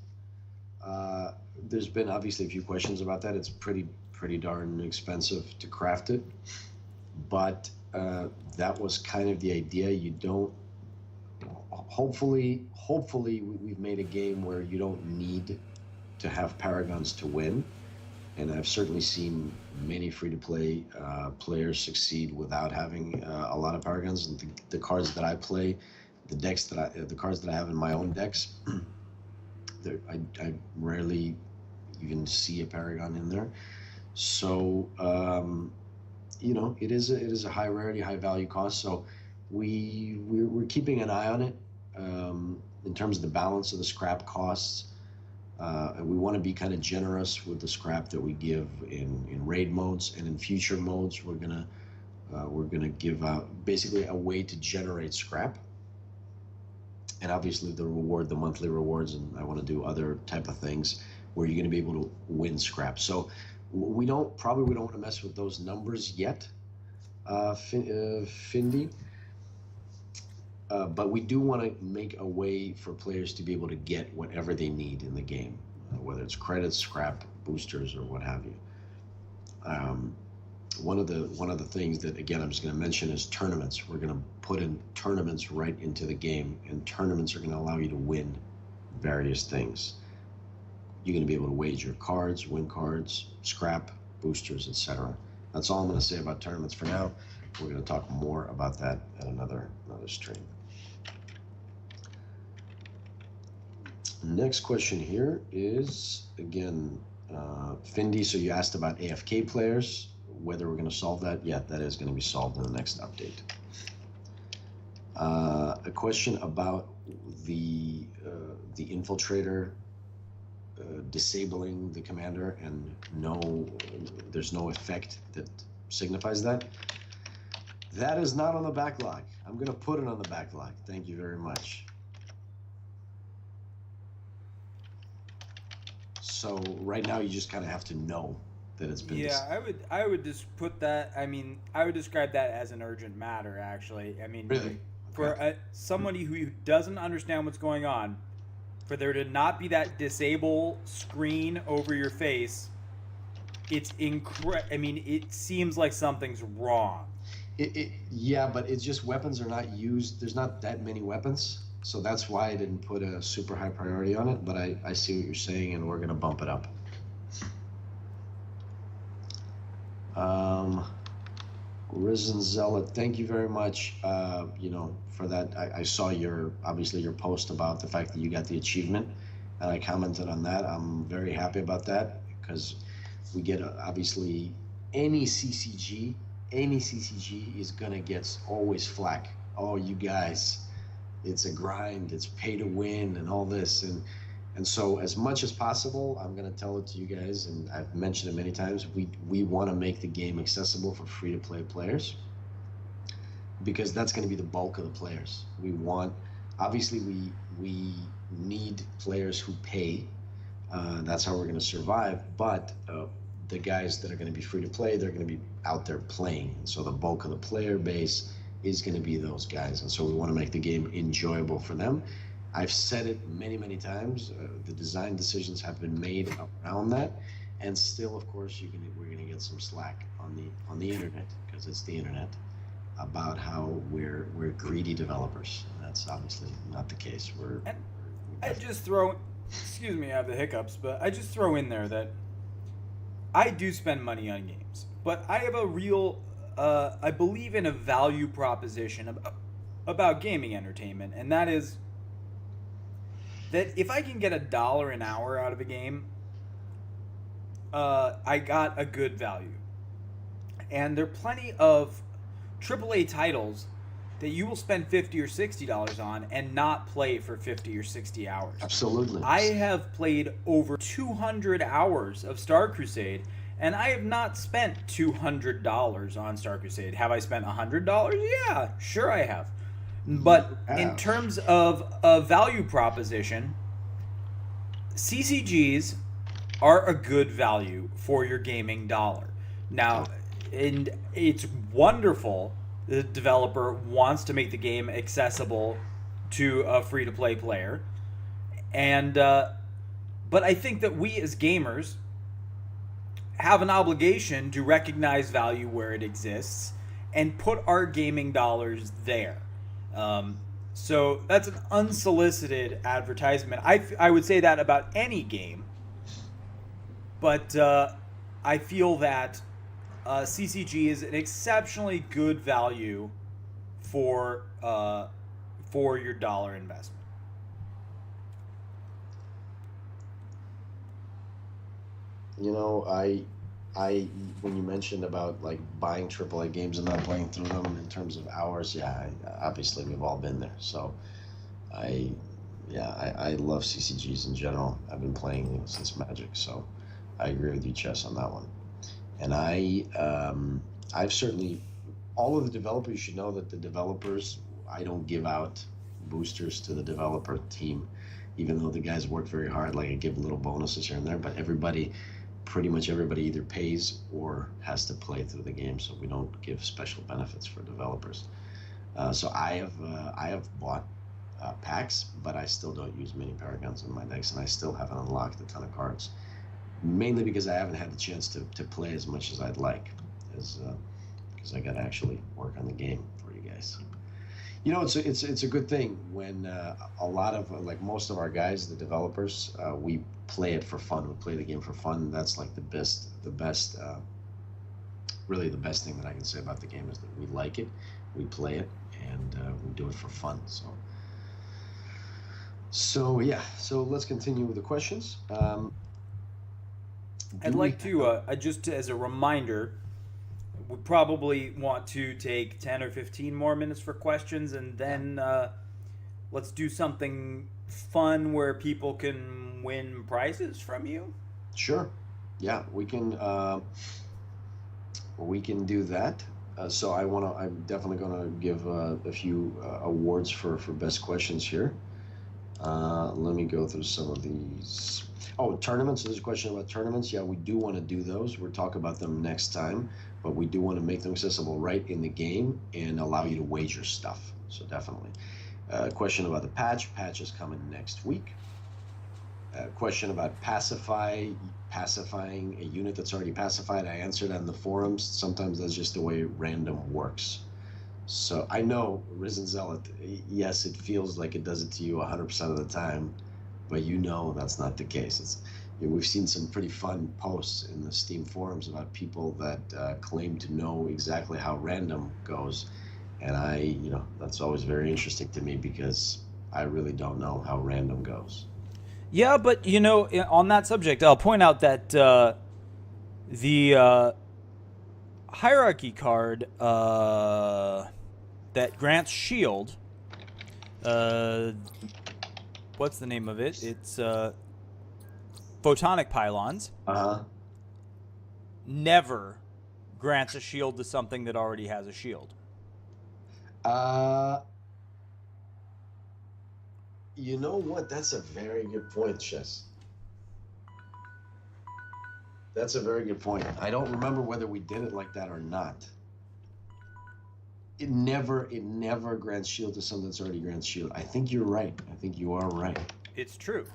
there's been obviously a few questions about that. It's pretty darn expensive to craft it, but that was kind of the idea. You don't, hopefully we've made a game where you don't need to have Paragons to win, and I've certainly seen many free-to-play players succeed without having a lot of Paragons. And the cards that I play, the cards that I have in my own decks, I rarely even see a Paragon in there. So you know, it is a high rarity, high value cost. So we're keeping an eye on it in terms of the balance of the scrap costs. And we want to be kind of generous with the scrap that we give in raid modes, and in future modes we're gonna give out basically a way to generate scrap, and obviously the monthly rewards, and I want to do other type of things where you're going to be able to win scrap. So we don't want to mess with those numbers yet, Findy. But we do want to make a way for players to be able to get whatever they need in the game, whether it's credits, scrap, boosters, or what have you. One of the things that, again, I'm just going to mention is tournaments. We're going to put in tournaments right into the game, and tournaments are going to allow you to win various things. You're going to be able to wager cards, win cards, scrap, boosters, etc. That's all I'm going to say about tournaments for now. We're going to talk more about that at another stream. Next question here is, again, Findy, so you asked about AFK players, whether we're going to solve that. Yeah, that is going to be solved in the next update. A question about the infiltrator disabling the commander, and there's no effect that signifies that. That is not on the backlog. I'm going to put it on the backlog. Thank you very much. So right now you just kind of have to know that it's been. Yeah, I would just put that. I mean, I would describe that as an urgent matter. Actually, I mean, really, for somebody who doesn't understand what's going on, for there to not be that disable screen over your face, it's I mean, it seems like something's wrong. Yeah, but it's just weapons are not used. There's not that many weapons. So that's why I didn't put a super high priority on it, but I see what you're saying, and we're going to bump it up. Risen Zealot, thank you very much, for that. I saw obviously your post about the fact that you got the achievement, and I commented on that. I'm very happy about that, because we get, obviously, any CCG is going to get always flack. Oh, you guys, it's a grind, it's pay to win, and all this, and so as much as possible, I'm going to tell it to you guys, and I've mentioned it many times, we want to make the game accessible for free-to-play players, because that's going to be the bulk of the players. Obviously we need players who pay. That's how we're going to survive, but the guys that are going to be free-to-play, they're going to be out there playing, and so the bulk of the player base is going to be those guys, and so we want to make the game enjoyable for them. I've said it many, many times. The design decisions have been made around that, and still, of course, we're gonna get some slack on the internet, because it's the internet, about how we're greedy developers. And that's obviously not the case. And I just throw, excuse me, I have the hiccups, but I just throw in there that I do spend money on games, but I have a real, I believe in a value proposition about gaming entertainment, and that is that if I can get $1 an hour out of a game, I got a good value. And there are plenty of AAA titles that you will spend $50 or $60 on and not play for 50 or 60 hours. Absolutely. I have played over 200 hours of Star Crusade, and I have not spent $200 on Star Crusade. Have I spent $100? Yeah, sure I have. But in terms of a value proposition, CCGs are a good value for your gaming dollar. Now, and it's wonderful the developer wants to make the game accessible to a free-to-play player. And but I think that we as gamers have an obligation to recognize value where it exists and put our gaming dollars there. So that's an unsolicited advertisement. I would say that about any game, but I feel that CCG is an exceptionally good value for your dollar investment. You know, when you mentioned about like buying AAA games and not playing through them in terms of hours, yeah, obviously we've all been there. So, I love CCGs in general. I've been playing since Magic, so I agree with you, Chess, on that one. And I've certainly, all of the developers, you should know that the developers, I don't give out boosters to the developer team, even though the guys work very hard. Like I give little bonuses here and there, but pretty much everybody either pays or has to play through the game, so we don't give special benefits for developers. So I have bought packs, but I still don't use mini paragons in my decks, and I still haven't unlocked a ton of cards. Mainly because I haven't had the chance to play as much as I'd like, because I got to actually work on the game for you guys. You know, it's a good thing when a lot of like most of our guys, the developers, we play it for fun. We play the game for fun. That's like the best, really the best thing that I can say about the game is that we like it, we play it, and we do it for fun. So yeah. So let's continue with the questions. I'd like to, just as a reminder, we probably want to take 10 or 15 more minutes for questions, and then let's do something fun where people can win prizes from you. Sure. Yeah, we can do that. So I'm definitely gonna give a few awards for best questions here. Let me go through some of these. Oh, tournaments. There's a question about tournaments. Yeah, we do want to do those. We'll talk about them next time, but we do want to make them accessible right in the game and allow you to wager stuff. So definitely. Question about the patch. Patch is coming next week. Question about pacifying a unit that's already pacified. I answered on the forums. Sometimes that's just the way random works. So I know, Risen Zealot, yes, it feels like it does it to you 100% of the time, but you know that's not the case. We've seen some pretty fun posts in the Steam forums about people that claim to know exactly how random goes, and that's always very interesting to me because I really don't know how random goes. Yeah, but on that subject, I'll point out that the hierarchy card that grants shield, what's the name of it? It's photonic pylons. Never grants a shield to something that already has a shield. You know what? That's a very good point, Chess. That's a very good point. I don't remember whether we did it like that or not. it never grants shield to something that's already grants shield. I think you're right. I think you are right. It's true.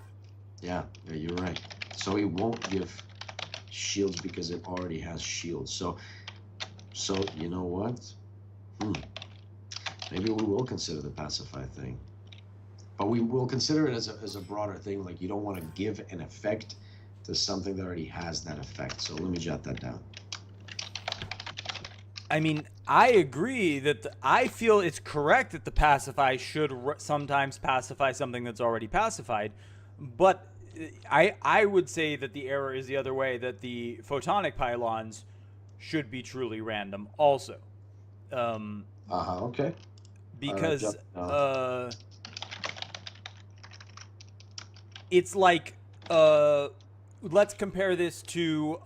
Yeah, you're right. So it won't give shields because it already has shields. So you know what? Maybe we will consider the pacify thing, but we will consider it as a broader thing. Like you don't want to give an effect to something that already has that effect. So let me jot that down. I mean, I agree that I feel it's correct that the pacify should sometimes pacify something that's already pacified, but I would say that the error is the other way, that the photonic pylons should be truly random also. Okay. Because it's like, let's compare this to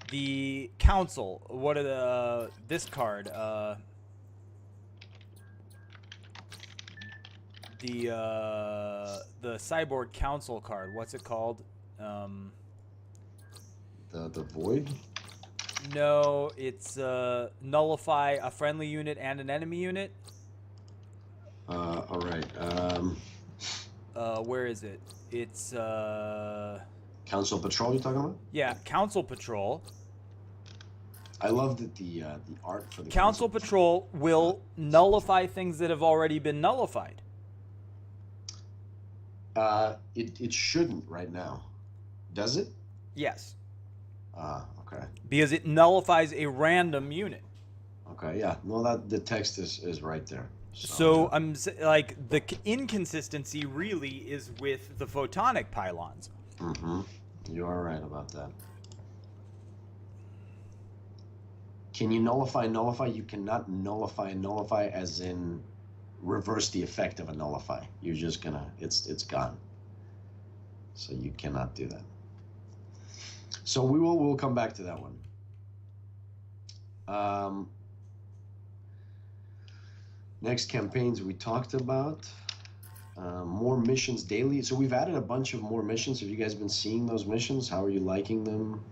the council. What are this card? The cyborg council card. What's it called? The void. No, it's nullify a friendly unit and an enemy unit. All right. Where is it? It's Council Patrol. You talking about? yeah, Council Patrol. I love that the art for the Council Patrol will nullify things that have already been nullified. It shouldn't right now, does it? Yes. Okay. Because it nullifies a random unit. Okay, yeah. No, that the text is right there. So I'm like, the inconsistency really is with the photonic pylons. You are right about that. Can you nullify? You cannot nullify as in reverse the effect of a nullify. You're just gonna, it's gone. So you cannot do that. So we'll come back to that one. Next campaigns we talked about. More missions daily. So we've added a bunch of more missions. Have you guys been seeing those missions? How are you liking them?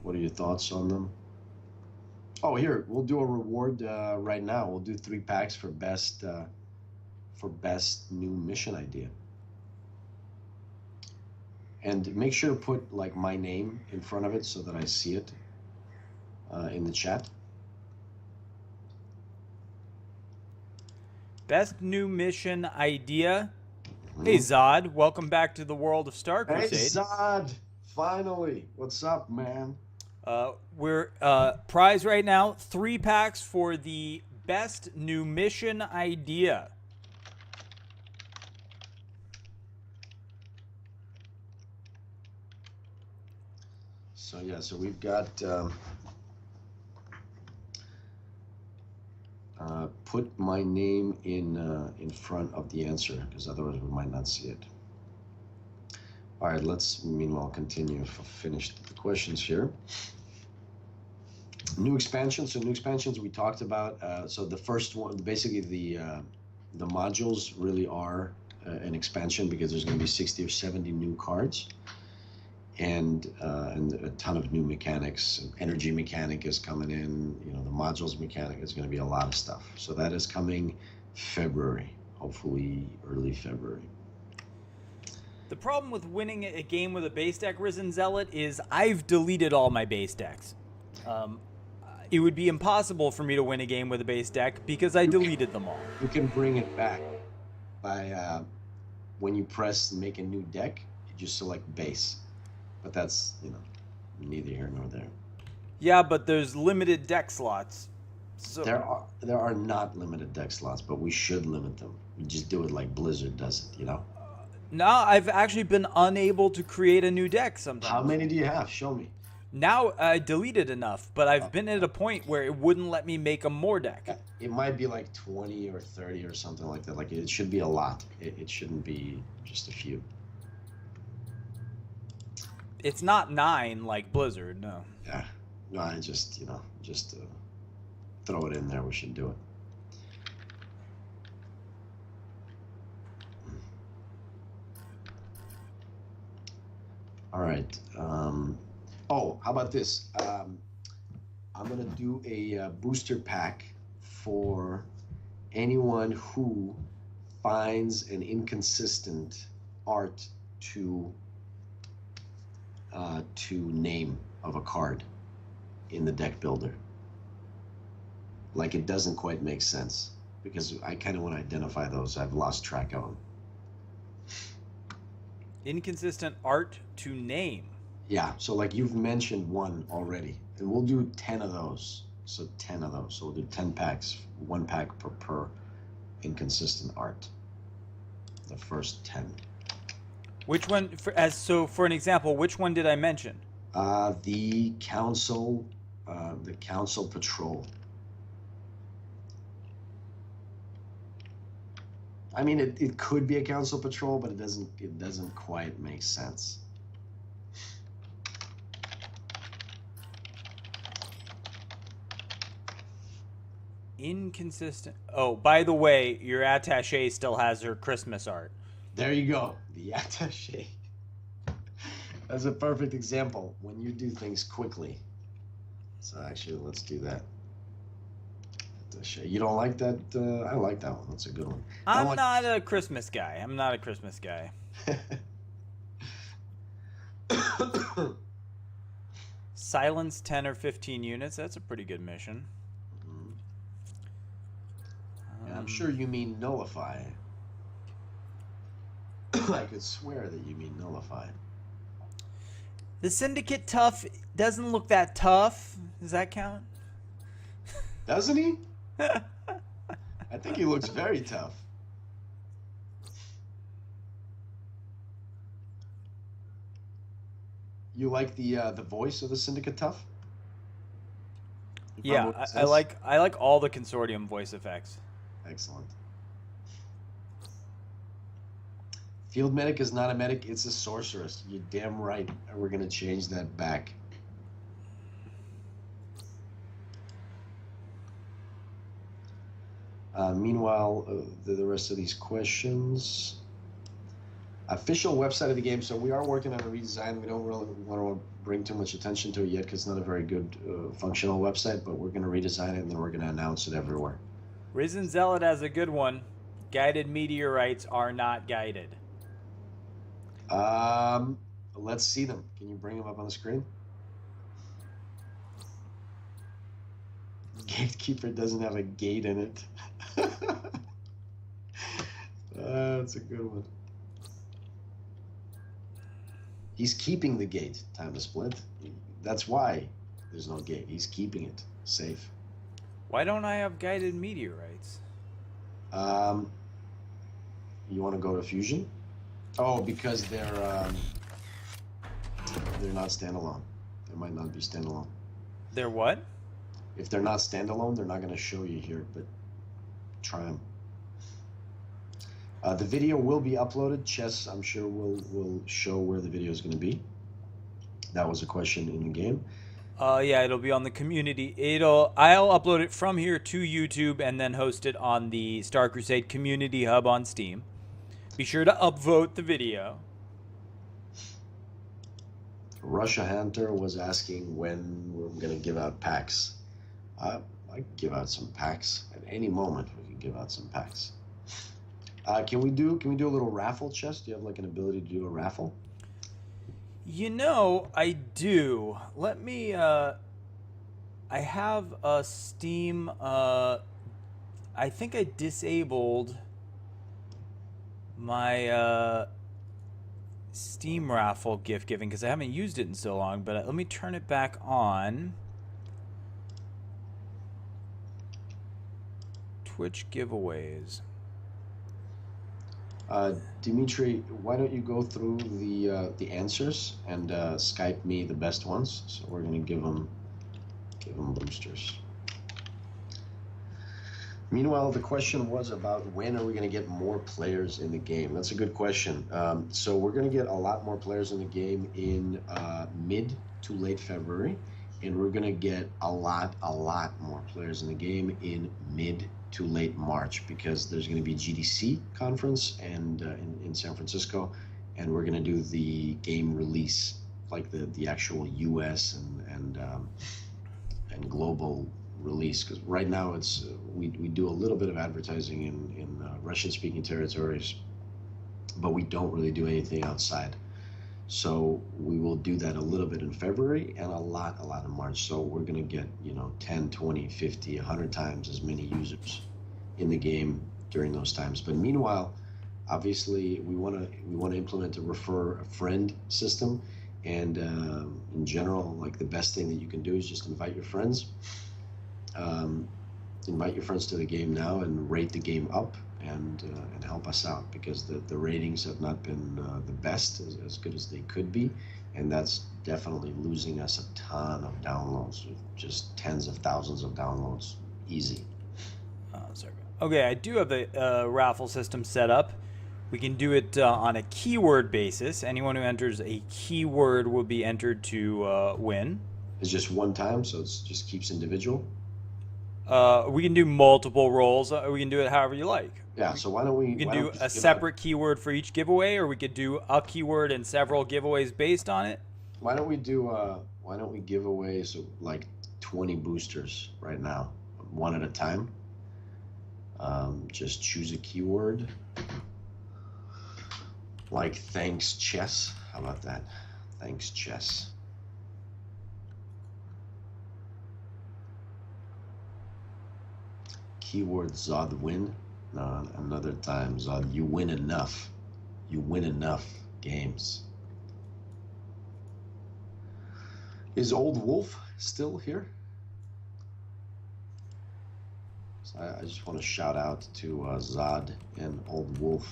What are your thoughts on them? Oh, here, we'll do a reward right now. We'll do 3 packs for best new mission idea. And make sure to put like my name in front of it so that I see it in the chat. Best new mission idea. Hey Zod, welcome back to the world of Star Crusade. Hey Zod, finally. What's up, man? We're prize right now, 3 packs for the best new mission idea. So yeah, so we've got put my name in front of the answer, because otherwise we might not see it. All right, let's meanwhile continue. Finish the questions here. New expansions. So new expansions we talked about. So the first one, basically the modules really are an expansion, because there's going to be 60 or 70 new cards, and a ton of new mechanics. Energy mechanic is coming in. You know, the modules mechanic is going to be a lot of stuff. So that is coming February, hopefully early February. The problem with winning a game with a base deck Risen Zealot is I've deleted all my base decks. It would be impossible for me to win a game with a base deck because I deleted them all. You can bring it back by when you press make a new deck, you just select base. But that's, you know, neither here nor there. Yeah, but there's limited deck slots. So there are not limited deck slots, but we should limit them. We just do it like Blizzard does it, you know? No, I've actually been unable to create a new deck sometimes. How many do you have? Show me. Now I deleted enough, but I've been at a point where it wouldn't let me make a more deck. It might be like 20 or 30 or something like that. Like it should be a lot. It shouldn't be just a few. It's not 9 like Blizzard, no. Yeah. No, I just, you know, throw it in there. We should do it. All right. Oh, how about this? I'm gonna do a booster pack for anyone who finds an inconsistent art to name of a card in the deck builder. Like it doesn't quite make sense, because I kind of want to identify those. I've lost track of them. Inconsistent art to name. Yeah, so like you've mentioned one already, and we'll do 10 of those. So 10 of those. So we'll do 10 packs, one pack per inconsistent art. The first 10. Which one, for an example, which one did I mention? The council patrol. I mean, it could be a council patrol, but it doesn't quite make sense. Inconsistent. Oh, by the way, your attaché still has her Christmas art. There you go, the attaché. That's a perfect example when you do things quickly. So actually, let's do that. You don't like that? I like that one. That's a good one. I'm not a Christmas guy. Silence 10 or 15 units. That's a pretty good mission. And I'm sure you mean nullify. I could swear that you mean nullify. The Syndicate tough doesn't look that tough. Does that count? Doesn't he? I think he looks very tough. You like the voice of the Syndicate tough? Yeah, I like all the Consortium voice effects. Excellent. Field medic is not a medic, it's a sorceress. You're damn right. We're gonna change that back. Meanwhile, the rest of these questions. Official website of the game. So we are working on a redesign. We don't really want to bring too much attention to it yet because it's not a very good functional website, but we're going to redesign it and then we're going to announce it everywhere. Risen Zealot has a good one. Guided meteorites are not guided. Let's see them. Can you bring them up on the screen? Gatekeeper doesn't have a gate in it. That's a good one. He's keeping the gate, time to split. That's why there's no gate. He's keeping it safe. Why don't I have guided meteorites? You want to go to fusion? Oh, because they're not standalone. They might not be standalone. They're what? If they're not standalone, they're not going to show you here, but try them. The video will be uploaded. Chess, I'm sure, will show where the video is going to be. That was a question in the game. Yeah, it'll be on the community. I'll upload it from here to YouTube and then host it on the Star Crusade Community Hub on Steam. Be sure to upvote the video. Russia Hunter was asking when we're going to give out packs. I give out some packs at any moment. We can give out some packs. Can we do a little raffle, Chess? Do you have like an ability to do a raffle? You know, I do. Let me. I have a Steam. I think I disabled my Steam raffle gift giving because I haven't used it in so long. But let me turn it back on. Twitch giveaways. Dimitri, why don't you go through the answers and Skype me the best ones? So we're gonna give them boosters. Meanwhile, the question was about when are we gonna get more players in the game? That's a good question. So we're gonna get a lot more players in the game in mid to late February, and we're gonna get a lot more players in the game in mid to late March because there's going to be GDC conference and in San Francisco, and we're going to do the game release, like the actual US and global release. Because right now we do a little bit of advertising in Russian-speaking territories, but we don't really do anything outside. So we will do that a little bit in February and a lot in March. So we're going to get, 10, 20, 50, 100 times as many users in the game during those times. But meanwhile, obviously we want to implement a refer a friend system. And in general, like the best thing that you can do is just invite your friends. Invite your friends to the game now and rate the game up. And help us out, because the ratings have not been the best, as good as they could be, and that's definitely losing us a ton of downloads, just tens of thousands of downloads, easy. Sorry. Okay, I do have a raffle system set up. We can do it on a keyword basis. Anyone who enters a keyword will be entered to win. It's just one time, so it just keeps individual. We can do multiple rolls. We can do it however you like. Yeah, so why don't we... We can do a separate keyword for each giveaway, or we could do a keyword and several giveaways based on it. Why don't we give away like 20 boosters right now, one at a time? Just choose a keyword. Like thanks chess. How about that? Thanks chess. Keyword Zod win. No, another time, Zod. You win enough. You win enough games. Is Old Wolf still here? So I just want to shout out to Zod and Old Wolf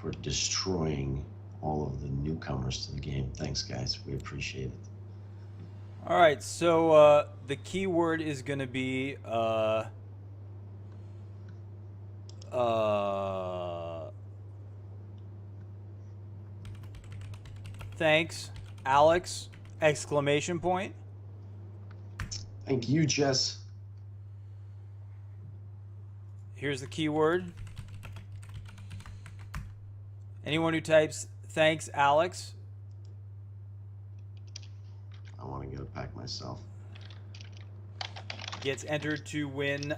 for destroying all of the newcomers to the game. Thanks, guys. We appreciate it. All right, so the keyword is going to be thanks, Alex! Exclamation point. Thank you, Jess. Here's the keyword. Anyone who types thanks, Alex, I want to get a pack myself. gets entered to win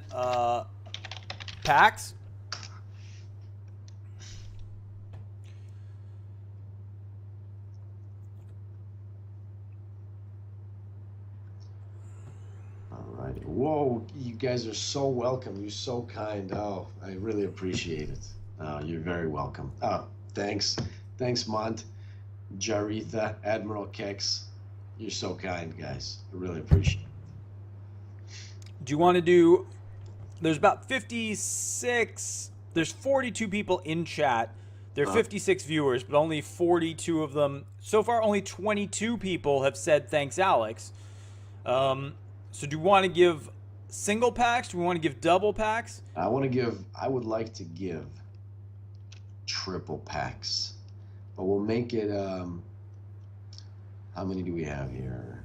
packs. All right. Whoa, you guys are so welcome. You're so kind. Oh, I really appreciate it. You're very welcome. Oh, thanks. Thanks, Mont, Jaritha, Admiral Kex. You're so kind, guys. I really appreciate it. Do you want to do... There's about 56... There's 42 people in chat. There are 56 viewers, but only 42 of them... So far, only 22 people have said thanks, Alex. So do you want to give single packs? Do we want to give double packs? I would like to give triple packs. But we'll make it... how many do we have here?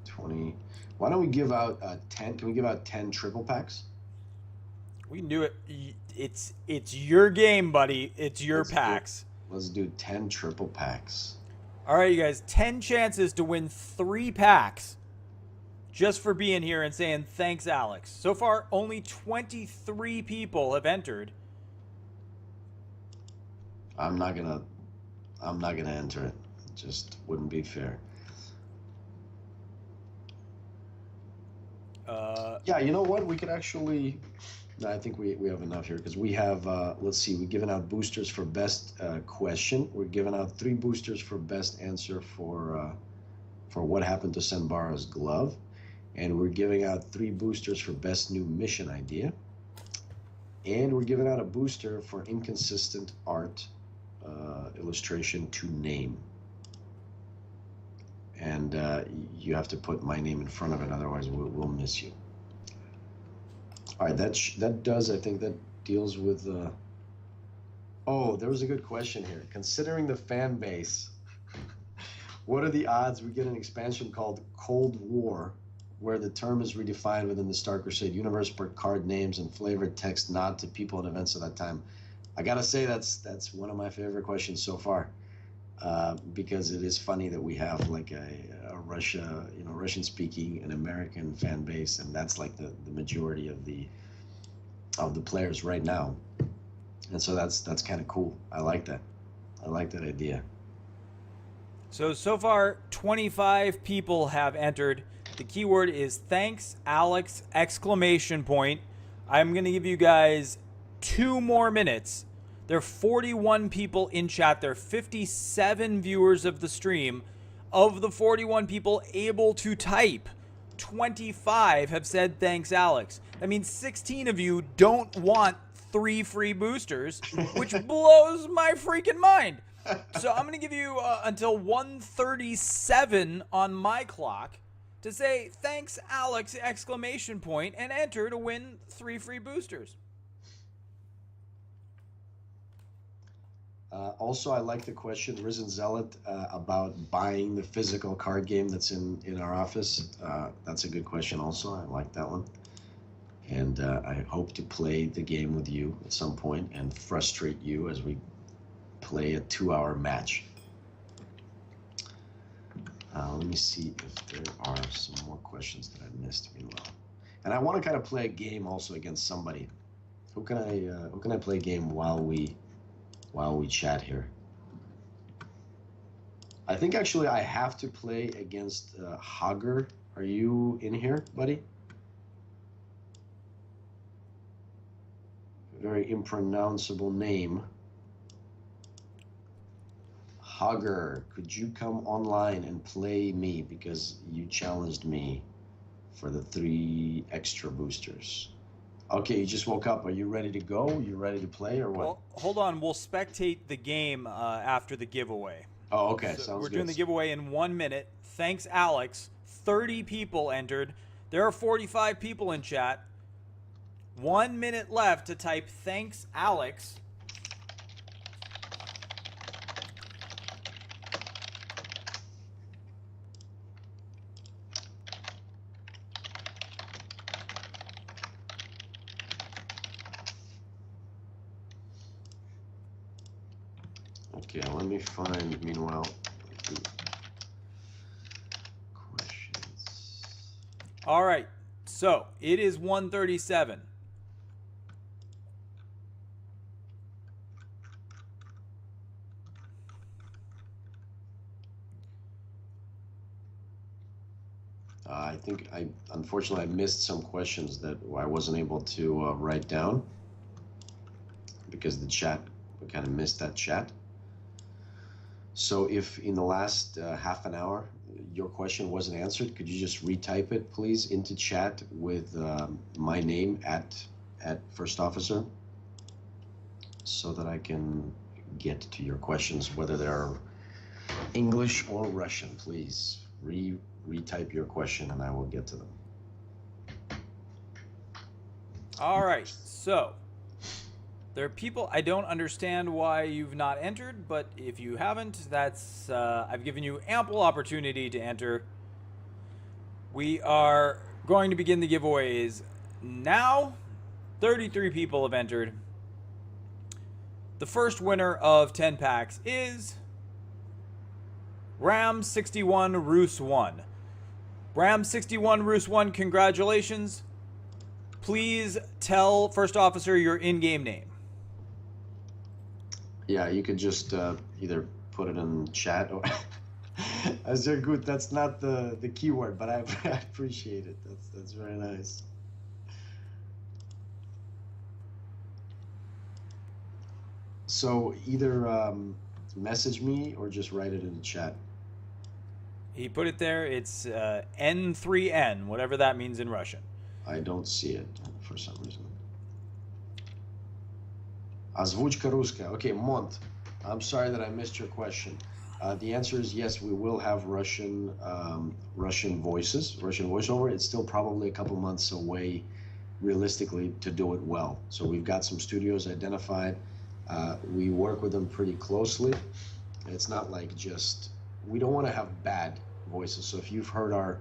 20. Why don't we give out 10? Can we give out 10 triple packs? We can do it. It's your game, buddy. It's your packs. Let's do 10 triple packs. All right, you guys. 10 chances to win 3 packs just for being here and saying thanks, Alex. So far, only 23 people have entered. I'm not gonna enter it. It just wouldn't be fair. Yeah, you know what? We could actually... No, I think we have enough here, because we have, let's see, we're giving out boosters for best question. We're giving out 3 boosters for best answer for what happened to Senbara's glove. And we're giving out 3 boosters for best new mission idea. And we're giving out a booster for inconsistent art illustration to name. And you have to put my name in front of it, otherwise we'll miss you. All right, that does, I think that deals with... Oh, there was a good question here. Considering the fan base, what are the odds we get an expansion called Cold War, where the term is redefined within the Star Crusade universe per card names and flavored text nod to people and events of that time? I gotta say, that's one of my favorite questions so far. because it is funny that we have like a Russia, Russian speaking and American fan base, and that's like the majority of the players right now. And so that's kind of cool. I like that. I like that idea. So far, 25 people have entered. The keyword is thanks, Alex! Exclamation point. I'm going to give you guys 2 more minutes. There are 41 people in chat. There are 57 viewers of the stream. Of the 41 people able to type, 25 have said thanks, Alex. That means 16 of you don't want 3 free boosters, which blows my freaking mind. So I'm going to give you until 1:37 on my clock to say thanks, Alex! Exclamation point, and enter to win 3 free boosters. Also, I like the question, Risen Zealot, about buying the physical card game that's in our office. That's a good question also. I like that one. And I hope to play the game with you at some point and frustrate you as we play a 2-hour match. Let me see if there are some more questions that I missed meanwhile. And I want to kind of play a game also against somebody. Who can I play a game while we chat here? I think actually I have to play against Hager. Are you in here, buddy? Very impronounceable name. Hager, could you come online and play me because you challenged me for the 3 extra boosters? Okay, you just woke up. Are you ready to go? You ready to play or what? Well, hold on. We'll spectate the game after the giveaway. Oh, okay. So Sounds we're good. doing the giveaway in 1 minute. Thanks, Alex. 30 people entered. There are 45 people in chat. 1 minute left to type thanks, Alex. Okay, let me find, meanwhile, questions. All right. So it is 1:37. I think unfortunately I missed some questions that I wasn't able to write down because the chat, we kind of missed that chat. So if in the last half an hour your question wasn't answered, could you just retype it, please, into chat with my name at First Officer, so that I can get to your questions, whether they're English or Russian. Please retype your question and I will get to them. All right. So there are people, I don't understand why you've not entered, but if you haven't, that's I've given you ample opportunity to enter. We are going to begin the giveaways now. 33 people have entered. The first winner of 10 packs is Ram61 Ruiz 1. Ram61 Ruiz 1, congratulations. Please tell First Officer your in-game name. Yeah, you could just either put it in chat or Azir good. That's not the keyword, but I appreciate it. That's very nice. So either message me or just write it in the chat. He put it there. It's N3N, whatever that means in Russian. I don't see it for some reason. Озвучка русская. Okay, Mont, I'm sorry that I missed your question. The answer is yes, we will have Russian voices, Russian voiceover. It's still probably a couple months away, realistically, to do it well. So we've got some studios identified. We work with them pretty closely. It's not like just, we don't want to have bad voices. So if you've heard our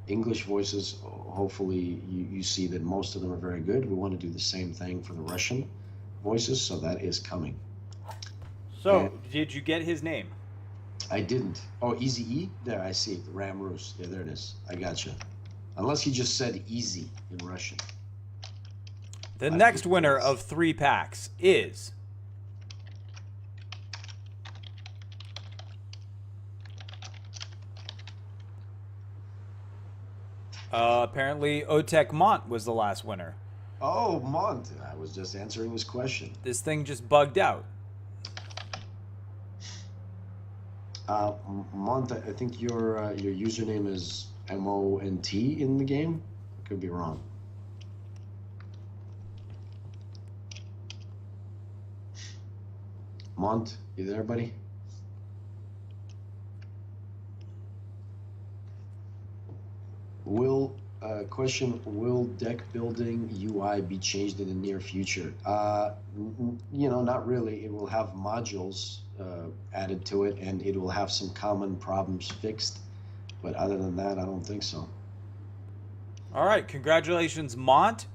English voices, hopefully you see that most of them are very good. We want to do the same thing for the Russian voices, so that is coming. So, did you get his name? I didn't. Oh, Easy E? There, I see it. Ram Rus. Yeah, there it is. I got you. Unless he just said easy in Russian. The 5 next winner points. of 3 packs is apparently Otek Mont was the last winner. Oh, Mont. I was just answering his question. This thing just bugged out. Mont, I think your username is MONT in the game. I could be wrong. Mont, you there, buddy? Question, will deck building UI be changed in the near future? Not really. It will have modules added to it, and it will have some common problems fixed. But other than that, I don't think so. All right, congratulations, Mont.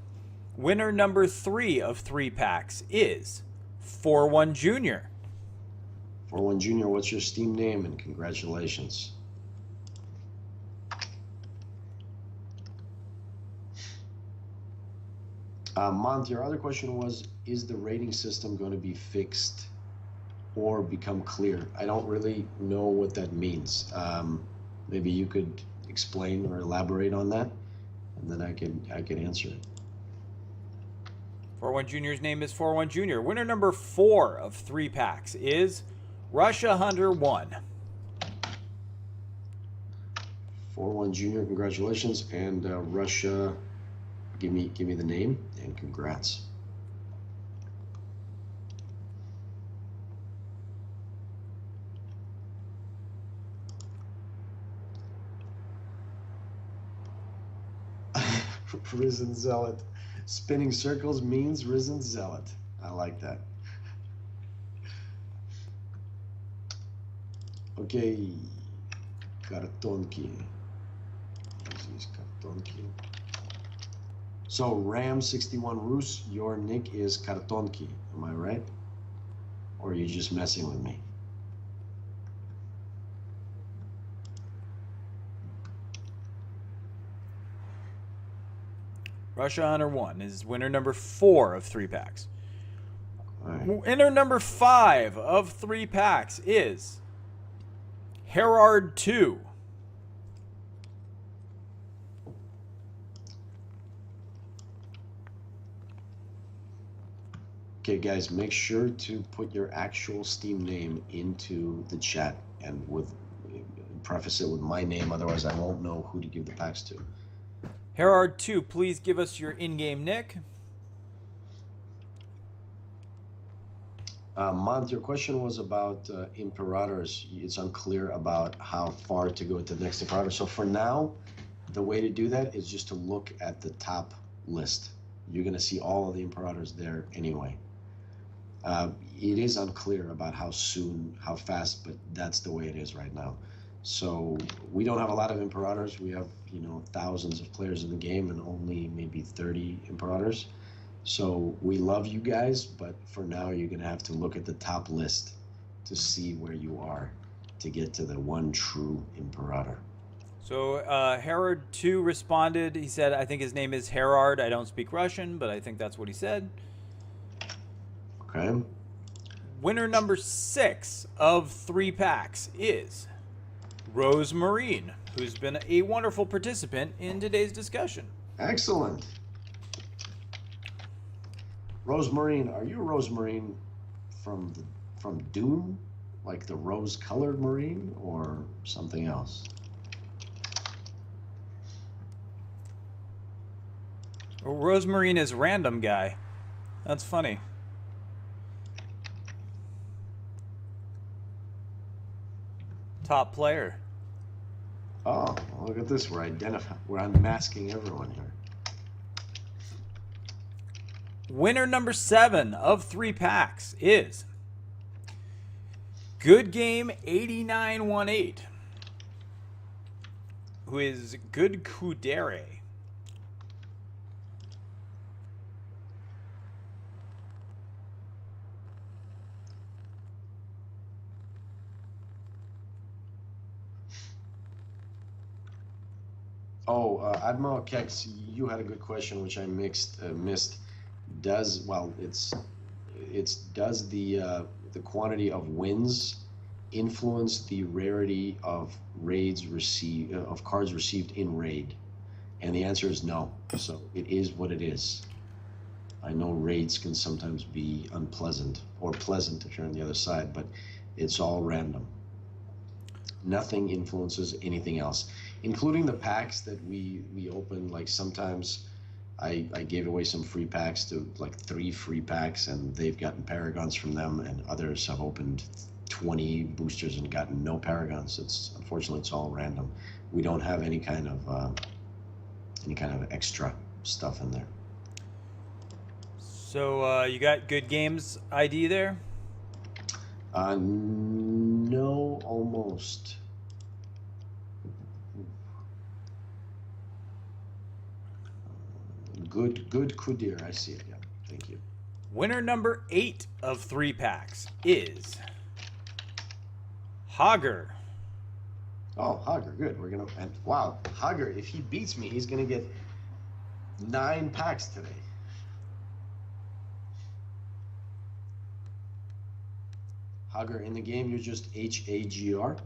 Winner number 3 of 3 packs is 41 Junior. 41 Junior, what's your Steam name? And congratulations. Mont, your other question was, is the rating system going to be fixed or become clear? I don't really know what that means. Maybe you could explain or elaborate on that, and then I can answer it. 41 Junior's name is 41 Junior. Winner number 4 of 3 packs is Russia Hunter 1. 41 Junior, congratulations, and Russia, give me the name and congrats. Risen Zealot. Spinning circles means Risen Zealot. I like that. Okay. Kartonki. So Ram61 Rus, your nick is Kartonki. Am I right? Or are you just messing with me? Russia Hunter 1 is winner number 4 of 3 packs. All right. Winner number 5 of 3 packs is Herard 2. Okay, guys, make sure to put your actual Steam name into the chat and preface it with my name. Otherwise, I won't know who to give the packs to. Herard 2, please give us your in-game nick. Mont, your question was about imperators. It's unclear about how far to go to the next imperator. So for now, the way to do that is just to look at the top list. You're going to see all of the imperators there anyway. It is unclear about how soon, how fast, but that's the way it is right now. So we don't have a lot of imperators. We have, thousands of players in the game and only maybe 30 imperators. So we love you guys, but for now you're going to have to look at the top list to see where you are to get to the one true imperator. So Herard 2 responded. He said, I think his name is Herard. I don't speak Russian, but I think that's what he said. Okay. Winner number 6 of 3 packs is Rose Marine, who's been a wonderful participant in today's discussion. Excellent. Rosemarine, are you Rosemarine from Dune, like the rose-colored marine, or something else? Well, Rose Marine is random guy. That's funny. Top player. Oh, look at this. We're unmasking everyone here. Winner number 7 of 3 packs is Good Game 8918, who is Good Kudere. Oh, Admiral Kex, you had a good question, which I missed. Does the quantity of wins influence the rarity of cards received in raid? And the answer is no. So it is what it is. I know raids can sometimes be unpleasant or pleasant if you're on the other side, but it's all random. Nothing influences anything else, including the packs that we open. Like sometimes I gave away some free packs to like 3 free packs, and they've gotten paragons from them, and others have opened 20 boosters and gotten no paragons. Unfortunately it's all random. We don't have any kind of extra stuff in there. So you got Good Games ID there? No, almost. Good Kudir. I see it. Yeah, thank you. Winner number 8 of 3 packs is Hogger. Oh, Hogger, good. Wow, Hogger, if he beats me, he's gonna get 9 packs today. Hogger, in the game, you're just Hagr.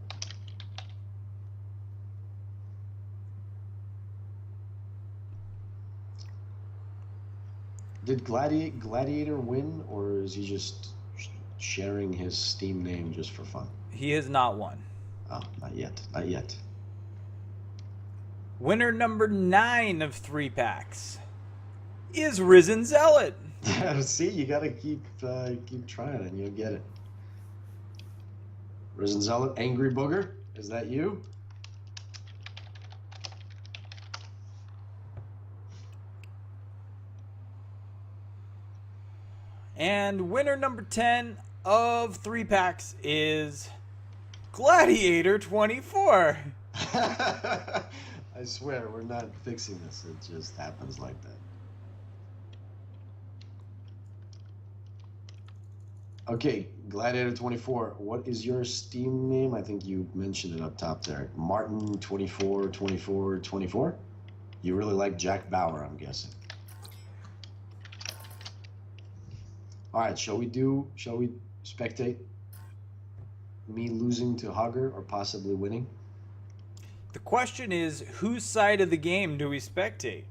Did Gladiator win, or is he just sharing his Steam name just for fun? He has not won. Oh, not yet. Not yet. Winner number 9 of 3 packs is Risen Zealot. See, you gotta keep trying and you'll get it. Risen Zealot, Angry Booger, is that you? And winner number 10 of 3 packs is Gladiator 24. I swear, we're not fixing this. It just happens like that. Okay, Gladiator 24. What is your Steam name? I think you mentioned it up top there. Martin 24 24 24. You really like Jack Bauer, I'm guessing. All right, shall we spectate me losing to Hogger or possibly winning? The question is, whose side of the game do we spectate?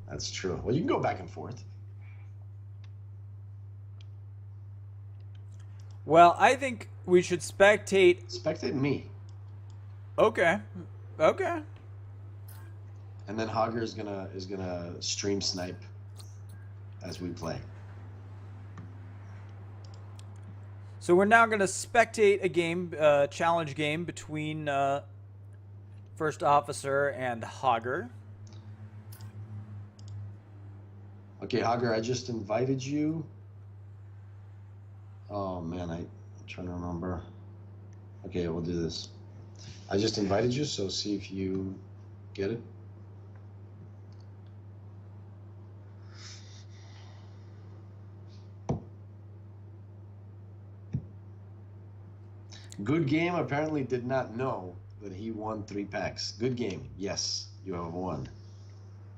That's true. Well, you can go back and forth. Well, I think we should spectate. Spectate me. Okay. Okay. And then Hogger is gonna stream snipe as we play. So we're now going to spectate a game, challenge game between First Officer and Hogger. Okay, Hogger, I just invited you. Oh man, I'm trying to remember. Okay, we'll do this. I just invited you, so see if you get it. Good Game apparently did not know that he won 3 packs. Good Game, yes, you have won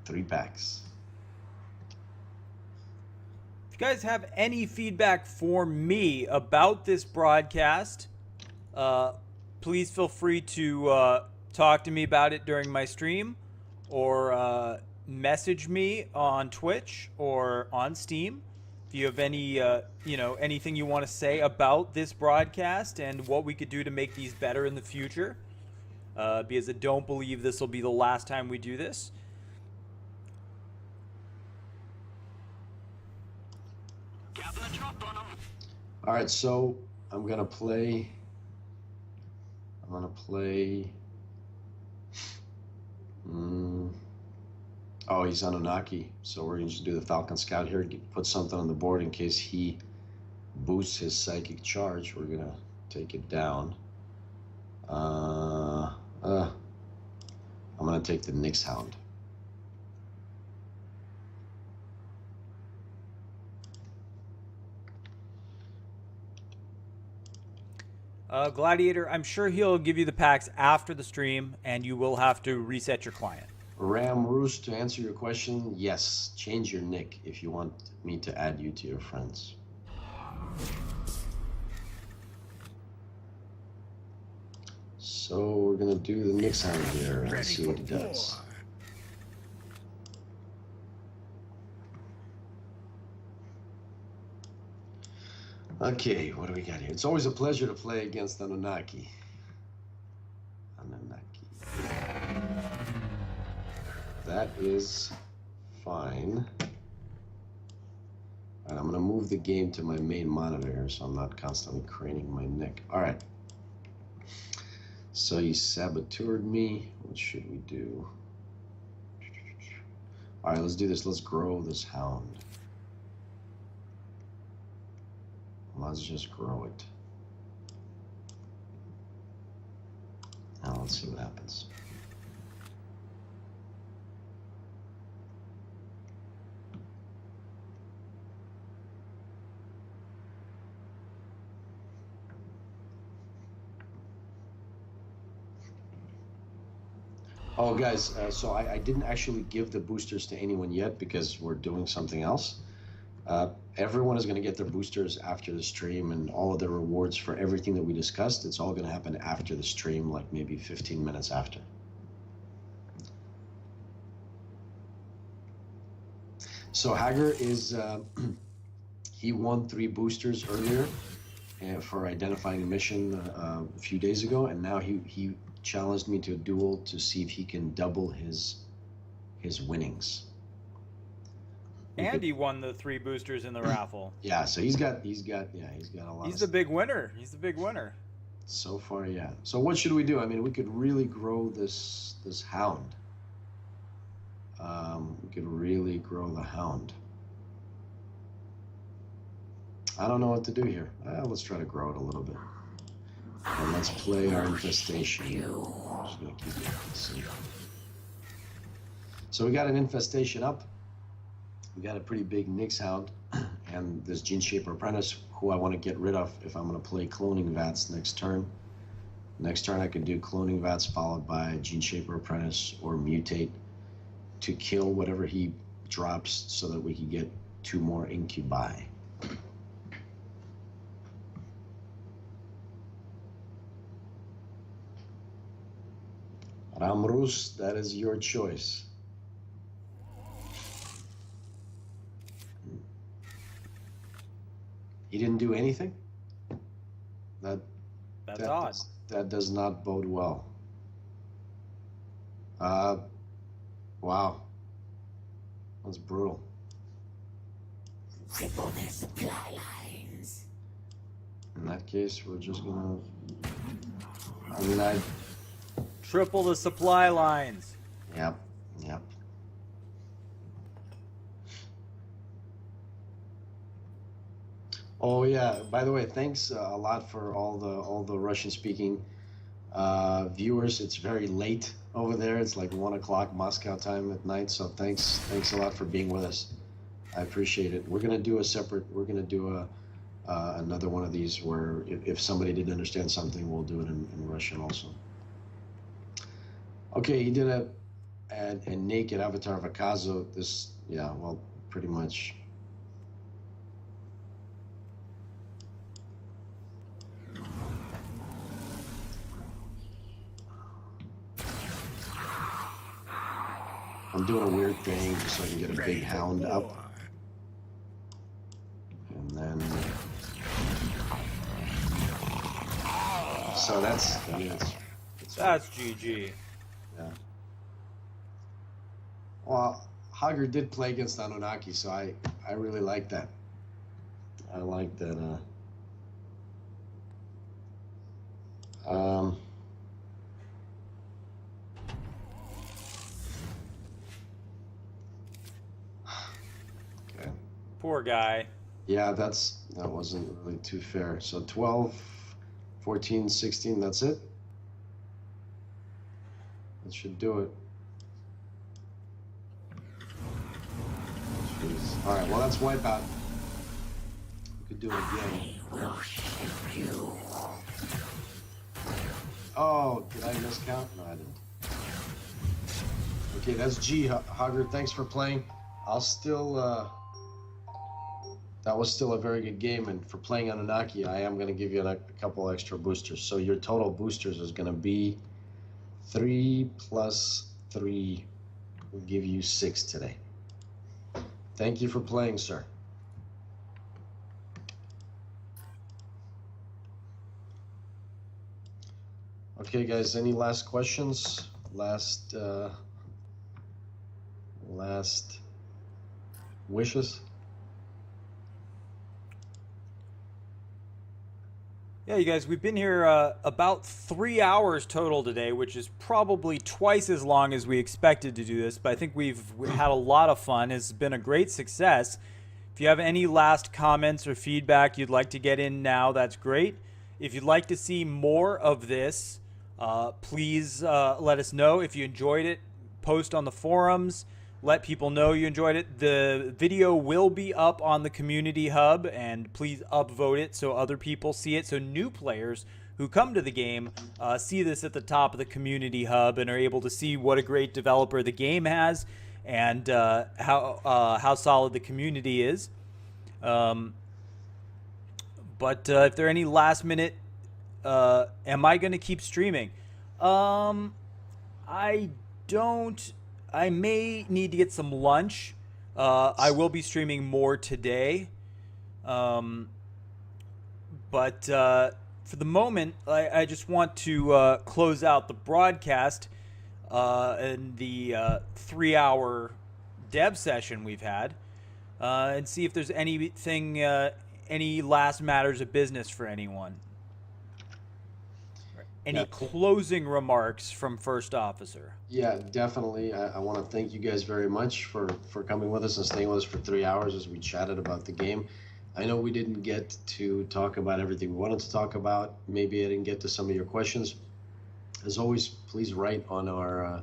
3 packs. If you guys have any feedback for me about this broadcast, please feel free to talk to me about it during my stream, or message me on Twitch or on Steam. If you have any, anything you want to say about this broadcast and what we could do to make these better in the future, because I don't believe this will be the last time we do this. All right, so I'm gonna play. Oh, he's Anunnaki, so we're gonna just do the Falcon Scout here. Put something on the board in case he boosts his psychic charge. We're gonna take it down. I'm gonna take the Nyx Hound. Gladiator, I'm sure he'll give you the packs after the stream, and you will have to reset your client. Ram Roos, to answer your question, yes. Change your nick if you want me to add you to your friends. So we're gonna do the nick sound here. Let's see what he does. Okay, what do we got here? It's always a pleasure to play against Anunnaki. That is fine. All right, I'm gonna move the game to my main monitor here so I'm not constantly craning my neck. All right. So you saboteured me. What should we do? All right, let's do this. Let's grow this hound. Let's just grow it. Now let's see what happens. Oh, guys, so I didn't actually give the boosters to anyone yet because we're doing something else. Everyone is going to get their boosters after the stream, and all of the rewards for everything that we discussed, it's all going to happen after the stream, like maybe 15 minutes after. So Hager is, he won 3 boosters earlier for identifying a mission a few days ago, and now he challenged me to a duel to see if he can double his winnings. And he won the 3 boosters in the raffle. Yeah, so he's got a lot. He's the big winner. He's the big winner. So far, yeah. So what should we do? I mean, we could really grow this hound. We could really grow the hound. I don't know what to do here. Let's try to grow it a little bit. And let's play our infestation. I'm just gonna keep it safe. So we got an infestation up. We got a pretty big Nyx hound, and this Gene Shaper Apprentice, who I want to get rid of if I'm going to play cloning vats next turn. Next turn I could do cloning vats followed by Gene Shaper Apprentice or mutate to kill whatever he drops so that we can get 2 more incubi. Ramrus, that is your choice. He didn't do anything? That's odd. That does not bode well. Wow. That's brutal. Triple their supply lines. In that case, we're just gonna... Triple the supply lines. Yep. Oh yeah, by the way, thanks a lot for all the Russian-speaking viewers. It's very late over there. It's like 1 o'clock Moscow time at night, so thanks a lot for being with us. I appreciate it. We're gonna do another one of these where if somebody didn't understand something, we'll do it in Russian also. Okay, he did a naked avatar of Akazo. This, yeah, well, pretty much. I'm doing a weird thing just so I can get a big hound up. And then... So that's GG. Yeah. Well, Hager did play against Anunnaki, so I really like that. I like that. Okay. Poor guy. Yeah, that wasn't really too fair. So 12, 14, 16, that's it? That should do it. Jeez. All right, well, that's Wipeout. We could do it again. I will shiver you. Oh, did I miscount? No, I didn't. Okay, that's G. Hogger, thanks for playing. I'll still, that was still a very good game, and for playing Anunnaki, I am going to give you a couple extra boosters. So your total boosters is going to be 3 plus 3 will give you 6 today. Thank you for playing, sir. Okay, guys, any last questions? Last wishes? Yeah, you guys, we've been here about 3 hours total today, which is probably twice as long as we expected to do this, but I think we had a lot of fun. It's been a great success. If you have any last comments or feedback you'd like to get in now, that's great. If you'd like to see more of this, please let us know. If you enjoyed it, post on the forums. Let people know you enjoyed it. The video will be up on the community hub, and please upvote it so other people see it. So new players who come to the game see this at the top of the community hub and are able to see what a great developer the game has and how solid the community is. But if there are any last minute, am I going to keep streaming? I don't. I may need to get some lunch. I will be streaming more today. But for the moment, I just want to close out the broadcast and the 3-hour dev session we've had and see if there's anything, any last matters of business for anyone. Any closing remarks from First Officer? Yeah, definitely. I want to thank you guys very much for coming with us and staying with us for 3 hours as we chatted about the game. I know we didn't get to talk about everything we wanted to talk about. Maybe I didn't get to some of your questions. As always, please write on our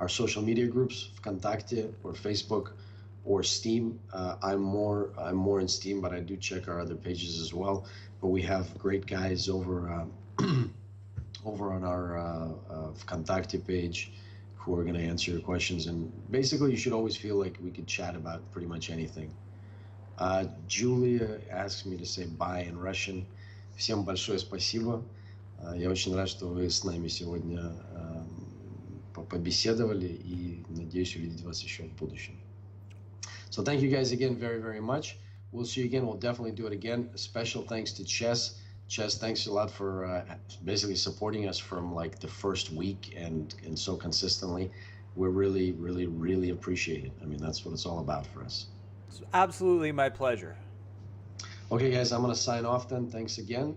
social media groups, Vkontakte or Facebook or Steam. I'm more in Steam, but I do check our other pages as well. But we have great guys over over on our Vkontakte page who are going to answer your questions. And basically, you should always feel like we could chat about pretty much anything. Julia asks me to say bye in Russian. Всем большое спасибо. Я очень рад, что вы с нами сегодня побеседовали и надеюсь увидеть вас еще в будущем. So thank you guys again very, very much. We'll see you again. We'll definitely do it again. A special thanks to Chess. Chess, thanks a lot for basically supporting us from like the first week and so consistently. We're really, really, really appreciate it. I mean, that's what it's all about for us. It's absolutely my pleasure. Okay, guys, I'm going to sign off then. Thanks again.